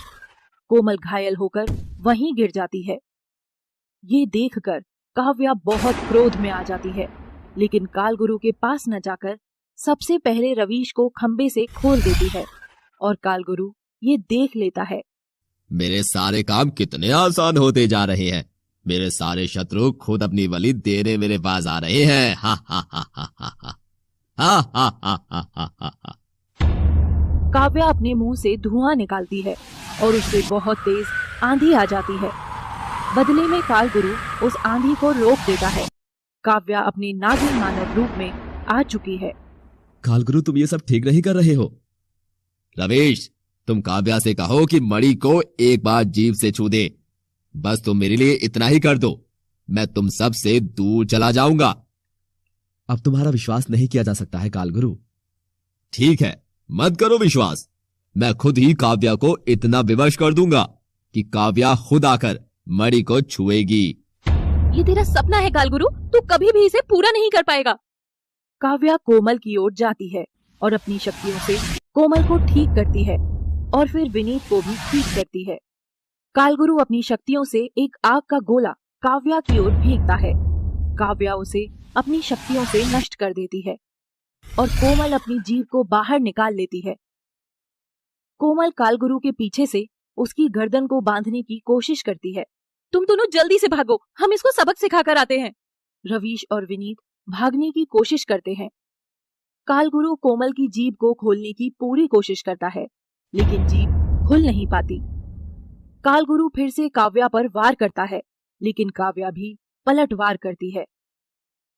कोमल घायल होकर वहीं गिर जाती है। ये देखकर काव्या बहुत क्रोध में आ जाती है, लेकिन काल गुरु के पास न जाकर सबसे पहले रवीश को खंबे से खोल देती है और काल गुरु ये देख लेता है। मेरे सारे काम कितने आसान होते जा रहे हैं। मेरे सारे शत्रु खुद अपनी बलि देने मेरे पास आ रहे हैं। हा हा हा हा हा हा हा हा हा हा हा हा। काव्या अपने मुंह से धुआं निकालती है और उससे बहुत तेज आंधी आ जाती है। बदले में कालगुरु उस आंधी को रोक देता है। काव्या अपने नागिन मानव रूप में आ चुकी है। कालगुरु, तुम ये सब ठीक नहीं कर रहे हो। रवीश, तुम काव्या से कहो कि मणि को एक बार जीभ से छू दे। बस तुम मेरे लिए इतना ही कर दो, मैं तुम सब से दूर चला जाऊंगा। अब तुम्हारा विश्वास नहीं किया जा सकता है कालगुरु। ठीक है, मत करो विश्वास। मैं खुद ही काव्या को इतना विवश कर दूंगा कि काव्या खुद आकर मणि को छुएगी। ये तेरा सपना है कालगुरु, तू कभी भी इसे पूरा नहीं कर पाएगा। काव्या कोमल की ओर जाती है और अपनी शक्तियों से कोमल को ठीक करती है और फिर विनीत को भी ठीक करती है। कालगुरु अपनी शक्तियों से एक आग का गोला काव्या की ओर फेंकता है। काव्या उसे अपनी शक्तियों से नष्ट कर देती है और कोमल अपनी जीभ को बाहर निकाल लेती है। कोमल कालगुरु के पीछे से उसकी गर्दन को बांधने की कोशिश करती है। तुम दोनों जल्दी से भागो, हम इसको सबक सिखाकर आते हैं। रवीश और विनीत भागने की कोशिश करते हैं। कालगुरु कोमल की जीभ को खोलने की पूरी कोशिश करता है, लेकिन जीभ खुल नहीं पाती। कालगुरु फिर से काव्या पर वार करता है, लेकिन काव्या भी पलट वार करती है।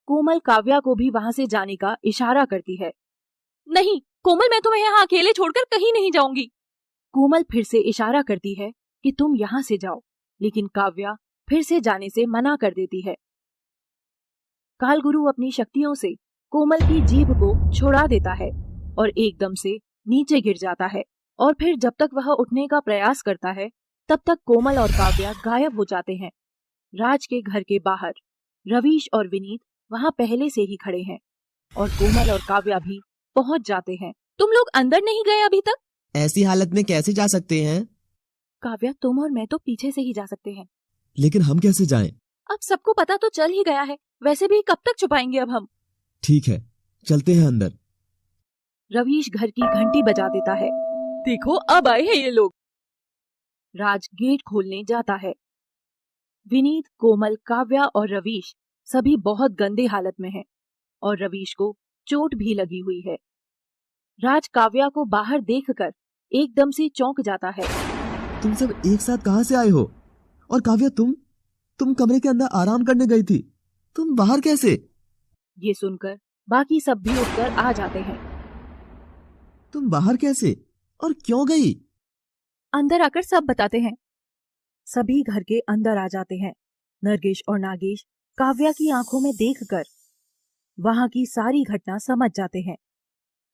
कोमल काव्या को भी वहां से जाने का इशारा करती है। नहीं कोमल, मैं तुम्हें यहाँ अकेले छोड़कर कहीं नहीं जाऊंगी। कोमल फिर से इशारा करती है कि तुम यहाँ से जाओ, लेकिन काव्या फिर से जाने से मना कर देती है। कालगुरु अपनी शक्तियों से कोमल की जीभ को छुड़ा देता है और एकदम से नीचे गिर जाता है और फिर जब तक वह उठने का प्रयास करता है तब तक कोमल और काव्या गायब हो जाते हैं। राज के घर के बाहर रवीश और विनीत वहां पहले से ही खड़े हैं और कोमल और काव्या भी पहुंच जाते हैं। तुम लोग अंदर नहीं गए अभी तक? ऐसी हालत में कैसे जा सकते हैं? काव्या, तुम और मैं तो पीछे से ही जा सकते हैं। लेकिन हम कैसे जाएं? अब सबको पता तो चल ही गया है, वैसे भी कब तक छुपाएंगे अब हम। ठीक है, चलते हैं अंदर। रवीश घर की घंटी बजा देता है। देखो अब आए हैं ये लोग। राज गेट खोलने जाता है। विनीत, कोमल, काव्या और रवीश सभी बहुत गंदे हालत में हैं और रवीश को चोट भी लगी हुई है। राज काव्या को बाहर देखकर एकदम से चौंक जाता है। तुम सब एक साथ कहां से आए हो? और काव्या, तुम कमरे के अंदर आराम करने गई थी, तुम बाहर कैसे? ये सुनकर बाकी सब भी उठकर आ जाते हैं। तुम बाहर कैसे और क्यों गई? अंदर आकर सब बताते हैं। सभी घर के अंदर आ जाते हैं। नरगिस और नागेश काव्या की आंखों में देखकर वहां की सारी घटना समझ जाते हैं।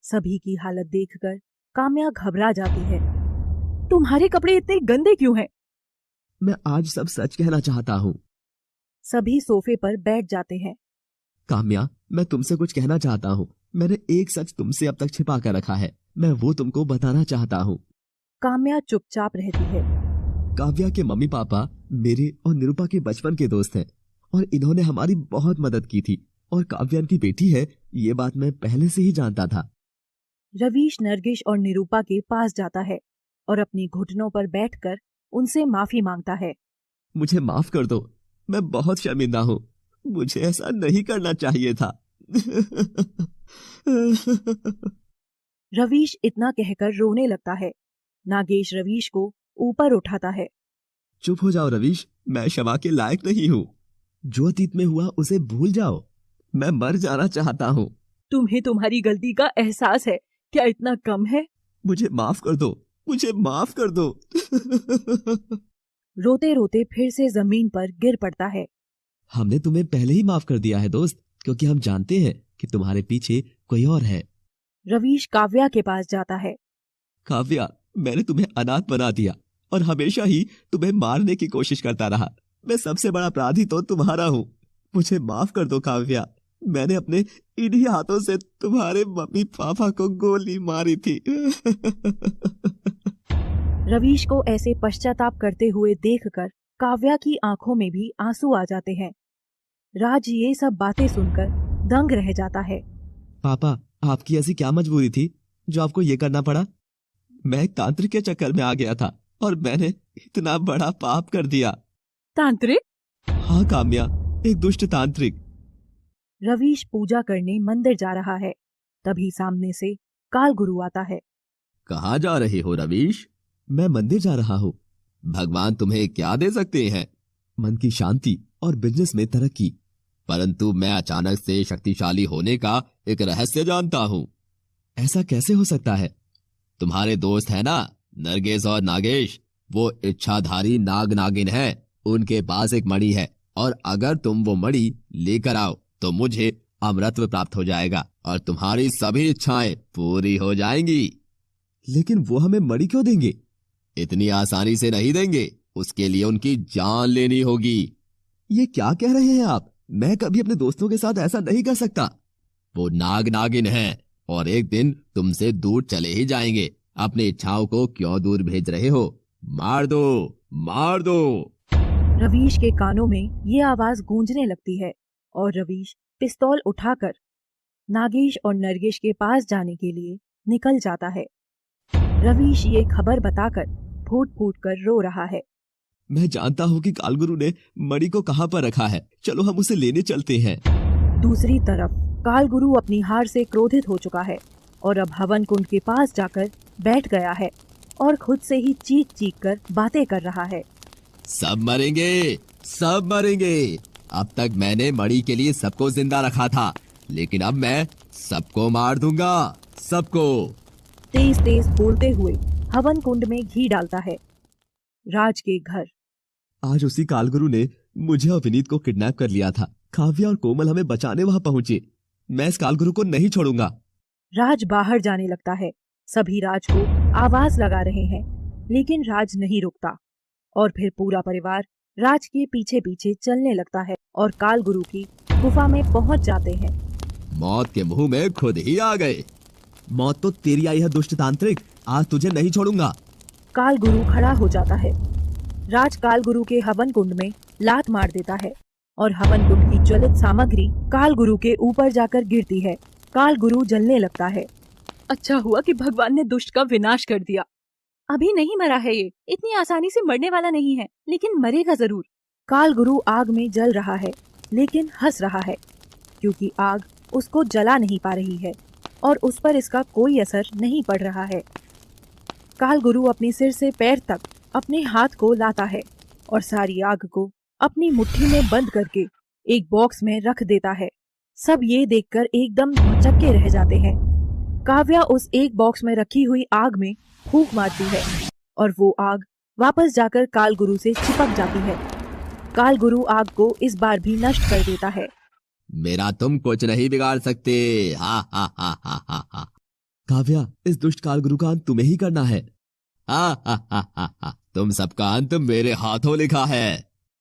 सभी की हालत देखकर काम्या घबरा जाती है। तुम्हारे कपड़े इतने गंदे क्यों हैं? मैं आज सब सच कहना चाहता हूँ। सभी सोफे पर बैठ जाते हैं। काम्या, मैं तुमसे कुछ कहना चाहता हूँ। मैंने एक सच तुमसे अब तक छिपा कर रखा है, मैं वो तुमको बताना चाहता हूँ। काम्या चुपचाप रहती है। काव्या के मम्मी पापा मेरे और निरूपा के बचपन के दोस्त हैं और इन्होंने हमारी बहुत मदद की थी और काव्या की बेटी है, ये बात मैं पहले से ही जानता था। रवीश नरगिस और निरूपा के पास जाता है और अपनी घुटनों पर बैठकर उनसे माफी मांगता है। मुझे माफ कर दो, मैं बहुत शर्मिंदा हूँ, मुझे ऐसा नहीं करना चाहिए था। रवीश इतना कहकर रोने लगता है। नागेश रवीश को ऊपर उठाता है। चुप हो जाओ रवीश, मैं क्षमा के लायक नहीं हूँ। जो अतीत में हुआ उसे भूल जाओ, मैं मर जाना चाहता हूँ। तुम्हें तुम्हारी गलती का एहसास है, क्या इतना कम है? मुझे माफ कर दो, मुझे माफ कर दो। रोते रोते फिर से जमीन पर गिर पड़ता है। हमने तुम्हें पहले ही माफ कर दिया है दोस्त, क्योंकि हम जानते हैं कि तुम्हारे पीछे कोई और है। रवीश काव्या के पास जाता है। काव्या, मैंने तुम्हें अनाथ बना दिया और हमेशा ही तुम्हें मारने की कोशिश करता रहा। मैं सबसे बड़ा अपराधी तो तुम्हारा हूँ, मुझे माफ कर दो काव्या। मैंने अपने इन्हीं हाथों से तुम्हारे मम्मी पापा को गोली मारी थी। रवीश को ऐसे पश्चाताप करते हुए देखकर काव्या की आंखों में भी आंसू आ जाते हैं। राज ये सब बातें सुनकर दंग रह जाता है। पापा, आपकी ऐसी क्या मजबूरी थी जो आपको ये करना पड़ा? मैं एक तांत्रिक के चक्कर में आ गया था और मैंने इतना बड़ा पाप कर दिया। तांत्रिक? हाँ काम्या, एक दुष्ट तांत्रिक। रवीश पूजा करने मंदिर जा रहा है। तभी सामने से काल गुरु आता है। कहाँ जा रहे हो रवीश? मैं मंदिर जा रहा हूँ। भगवान तुम्हें क्या दे सकते हैं? मन की शांति और बिजनेस में तरक्की। परंतु मैं अचानक से शक्तिशाली होने का एक रहस्य जानता हूँ। ऐसा कैसे हो सकता है? तुम्हारे दोस्त है ना, नरगिस और नागेश, वो इच्छाधारी नाग नागिन है। उनके पास एक मणि है और अगर तुम वो मणि लेकर आओ तो मुझे अमरत्व प्राप्त हो जाएगा और तुम्हारी सभी इच्छाएं पूरी हो जाएंगी। लेकिन वो हमें मणि क्यों देंगे? इतनी आसानी से नहीं देंगे, उसके लिए उनकी जान लेनी होगी। ये क्या कह रहे हैं आप? मैं कभी अपने दोस्तों के साथ ऐसा नहीं कर सकता। वो नाग नागिन है और एक दिन तुमसे दूर चले ही जाएंगे। अपनी इच्छाओं को क्यों दूर भेज रहे हो? मार दो, मार दो। रवीश के कानों में ये आवाज गूंजने लगती है और रवीश पिस्तौल उठाकर नागेश और नरगिस के पास जाने के लिए निकल जाता है। रवीश ये खबर बताकर फूट फूट कर रो रहा है। मैं जानता हूँ कि कालगुरु ने मणि को कहाँ पर रखा है। चलो हम उसे लेने चलते हैं। दूसरी तरफ कालगुरु अपनी हार से क्रोधित हो चुका है और अब हवन कुंड के पास जाकर बैठ गया है और खुद से ही चीख चीख कर बातें कर रहा है। सब मरेंगे, सब मरेंगे। अब तक मैंने मणि के लिए सबको जिंदा रखा था, लेकिन अब मैं सबको मार दूंगा, सबको। तेज तेज बोलते हुए हवन कुंड में घी डालता है। राज के घर। आज उसी कालगुरु ने मुझे और विनीत को किडनैप कर लिया था। काव्या और कोमल हमें बचाने वहां पहुंचे। मैं इस कालगुरु को नहीं छोड़ूंगा। राज बाहर जाने लगता है। सभी राज को आवाज लगा रहे हैं, लेकिन राज नहीं रुकता और फिर पूरा परिवार राज के पीछे पीछे चलने लगता है और कालगुरु की गुफा में पहुंच जाते हैं। मौत के मुंह में खुद ही आ गए। मौत तो तेरी आई है दुष्ट तांत्रिक, आज तुझे नहीं छोड़ूंगा। कालगुरु खड़ा हो जाता है। राज कालगुरु के हवन कुंड में लात मार देता है और हवन कुंड की ज्वलित सामग्री कालगुरु के ऊपर जाकर गिरती है। कालगुरु जलने लगता है। अच्छा हुआ कि भगवान ने दुष्ट का विनाश कर दिया। अभी नहीं मरा है ये, इतनी आसानी से मरने वाला नहीं है, लेकिन मरेगा जरूर। कालगुरु आग में जल रहा है, लेकिन हंस रहा है क्योंकि आग उसको जला नहीं पा रही है और उस पर इसका कोई असर नहीं पड़ रहा है। कालगुरु अपने सिर से पैर तक अपने हाथ को लाता है और सारी आग को अपनी मुट्ठी में बंद करके एक बॉक्स में रख देता है। सब ये देखकर एकदम भौचक्के रह जाते हैं। काव्या उस एक बॉक्स में रखी हुई आग में फूंक मारती है और वो आग वापस जाकर कालगुरु से चिपक जाती है। कालगुरु आग को इस बार भी नष्ट कर देता है। मेरा तुम कुछ नहीं बिगाड़ सकते। हा हा हा हा हा हा। काव्या, इस दुष्ट कालगुरु का अंत तुम्हें ही करना है। हा हा हा हा हा। तुम सबका अंत मेरे हाथों लिखा है।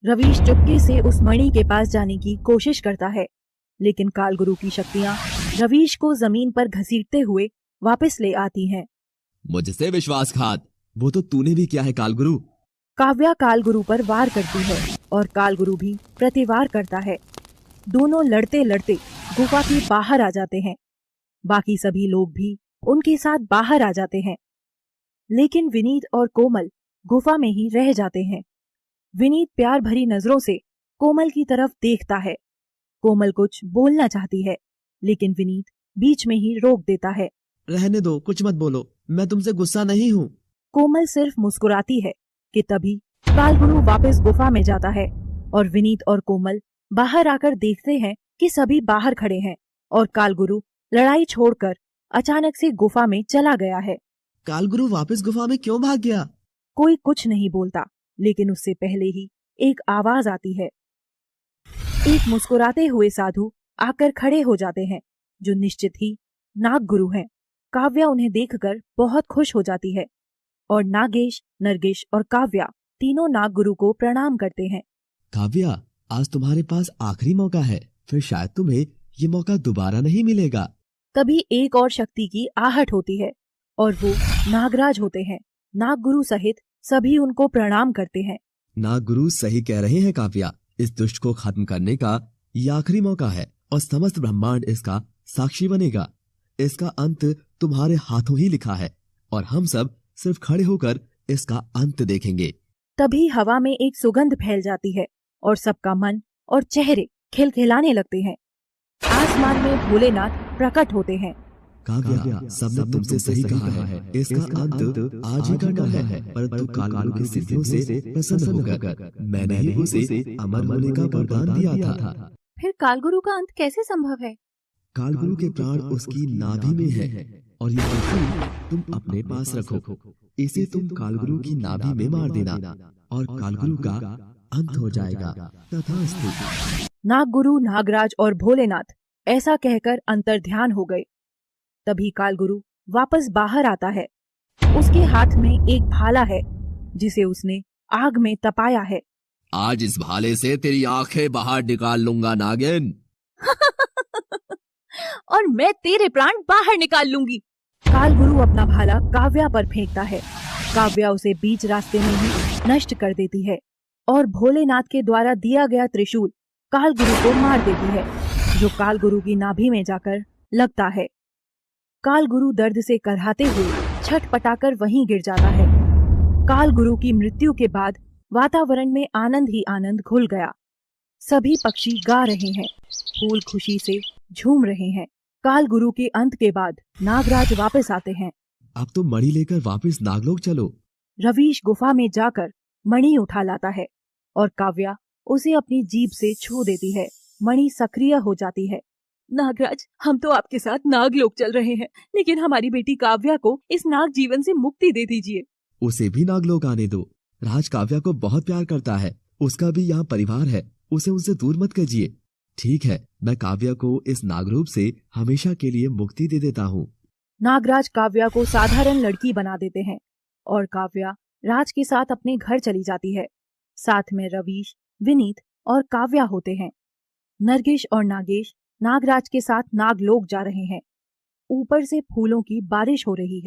रवीश चुपके से उस मणि के पास जाने की कोशिश करता है, लेकिन कालगुरु की शक्तियाँ रवीश को जमीन पर घसीटते हुए वापस ले आती हैं। मुझसे विश्वासघात। वो तो तूने भी किया है कालगुरु। काव्या कालगुरु पर वार करती है और कालगुरु भी प्रतिवार करता है। दोनों लड़ते लड़ते गुफा के बाहर आ जाते हैं। बाकी सभी लोग भी उनके साथ बाहर आ जाते हैं, लेकिन विनीत और कोमल गुफा में ही रह जाते हैं। विनीत प्यार भरी नजरों से कोमल की तरफ देखता है। कोमल कुछ बोलना चाहती है, लेकिन विनीत बीच में ही रोक देता है। रहने दो, कुछ मत बोलो, मैं तुमसे गुस्सा नहीं हूँ। कोमल सिर्फ मुस्कुराती है कि तभी कालगुरु वापस गुफा में जाता है और विनीत और कोमल बाहर आकर देखते हैं कि सभी बाहर खड़े हैं और कालगुरु लड़ाई छोड़कर अचानक से गुफा में चला गया है। कालगुरु वापस गुफा में क्यों भाग गया? कोई कुछ नहीं बोलता, लेकिन उससे पहले ही एक आवाज आती है। एक मुस्कुराते हुए साधु आकर खड़े हो जाते हैं, जो निश्चित ही नाग गुरु हैं। काव्या उन्हें देखकर बहुत खुश हो जाती है और नागेश, नरगिस और काव्या तीनों नाग गुरु को प्रणाम करते हैं। काव्या, आज तुम्हारे पास आखिरी मौका है, फिर शायद तुम्हें ये मौका दोबारा नहीं मिलेगा। तभी एक और शक्ति की आहट होती है और वो नागराज होते हैं। नाग गुरु सहित सभी उनको प्रणाम करते हैं। नाग गुरु सही कह रहे हैं काव्या, इस दुष्ट को खत्म करने का ये आखिरी मौका है और समस्त ब्रह्मांड इसका साक्षी बनेगा। इसका अंत तुम्हारे हाथों ही लिखा है और हम सब सिर्फ खड़े होकर इसका अंत देखेंगे। तभी हवा में एक सुगंध फैल जाती है और सबका मन और चेहरे खिलखिलाने लगते हैं। आसमान में भोलेनाथ प्रकट होते हैं। काव्या, सबने तुमसे सही कहा है, इसका अंत आज ही करना है, परंतु कालगुरु की सिद्धियों से प्रसन्न होकर मैंने ही उसे अमर होने का वरदान दिया था। फिर कालगुरु का अंत कैसे संभव है? कालगुरु के प्राण उसकी नाभि में है और ये त्रिशूल तुम अपने पास रखो। इसे तुम कालगुरु की नाभि में मार देना और कालगुरु का अंत हो जाएगा। तथास्तु। नागगुरु, नागराज और भोलेनाथ ऐसा कहकर अंतर्ध्यान हो गए। तभी कालगुरु वापस बाहर आता है। उसके हाथ में एक भाला है जिसे उसने आग में तपाया है। आज इस भाले से तेरी आंखें बाहर निकाल लूंगा नागिन। और मैं तेरे प्राण बाहर निकाल लूंगी। कालगुरु अपना भाला काव्या पर फेंकता है। काव्या उसे बीच रास्ते में ही नष्ट कर देती है और भोलेनाथ के द्वारा दिया गया त्रिशूल कालगुरु को मार देती है, जो कालगुरु की नाभि में जाकर लगता है। कालगुरु दर्द से करहाते हुए छटपटाकर वहीं गिर जाता है। कालगुरु की मृत्यु के बाद वातावरण में आनंद ही आनंद घुल गया। सभी पक्षी गा रहे हैं, फूल खुशी से झूम रहे हैं। कालगुरु के अंत के बाद नागराज वापस आते हैं। अब तो मणि लेकर वापस नागलोक चलो। रवीश गुफा में जाकर मणि उठा लाता है और काव्या उसे अपनी जीभ से छू देती है। मणि सक्रिय हो जाती है। नागराज, हम तो आपके साथ नागलोक चल रहे हैं, लेकिन हमारी बेटी काव्या को इस नाग जीवन से मुक्ति दे दीजिए। उसे भी नागलोक आने दो। राज काव्या को बहुत प्यार करता है, उसका भी यहाँ परिवार है, उसे उनसे दूर मत कीजिए। ठीक है, मैं काव्या को इस नागरूप से हमेशा के लिए मुक्ति दे देता हूँ। नागराज काव्या को साधारण लड़की बना देते हैं और काव्या राज के साथ अपने घर चली जाती है। साथ में रवीश, विनीत और काव्या होते हैं। नरगिस और नागेश नागराज के साथ नागलोक जा रहे हैं। ऊपर से फूलों की बारिश हो रही है।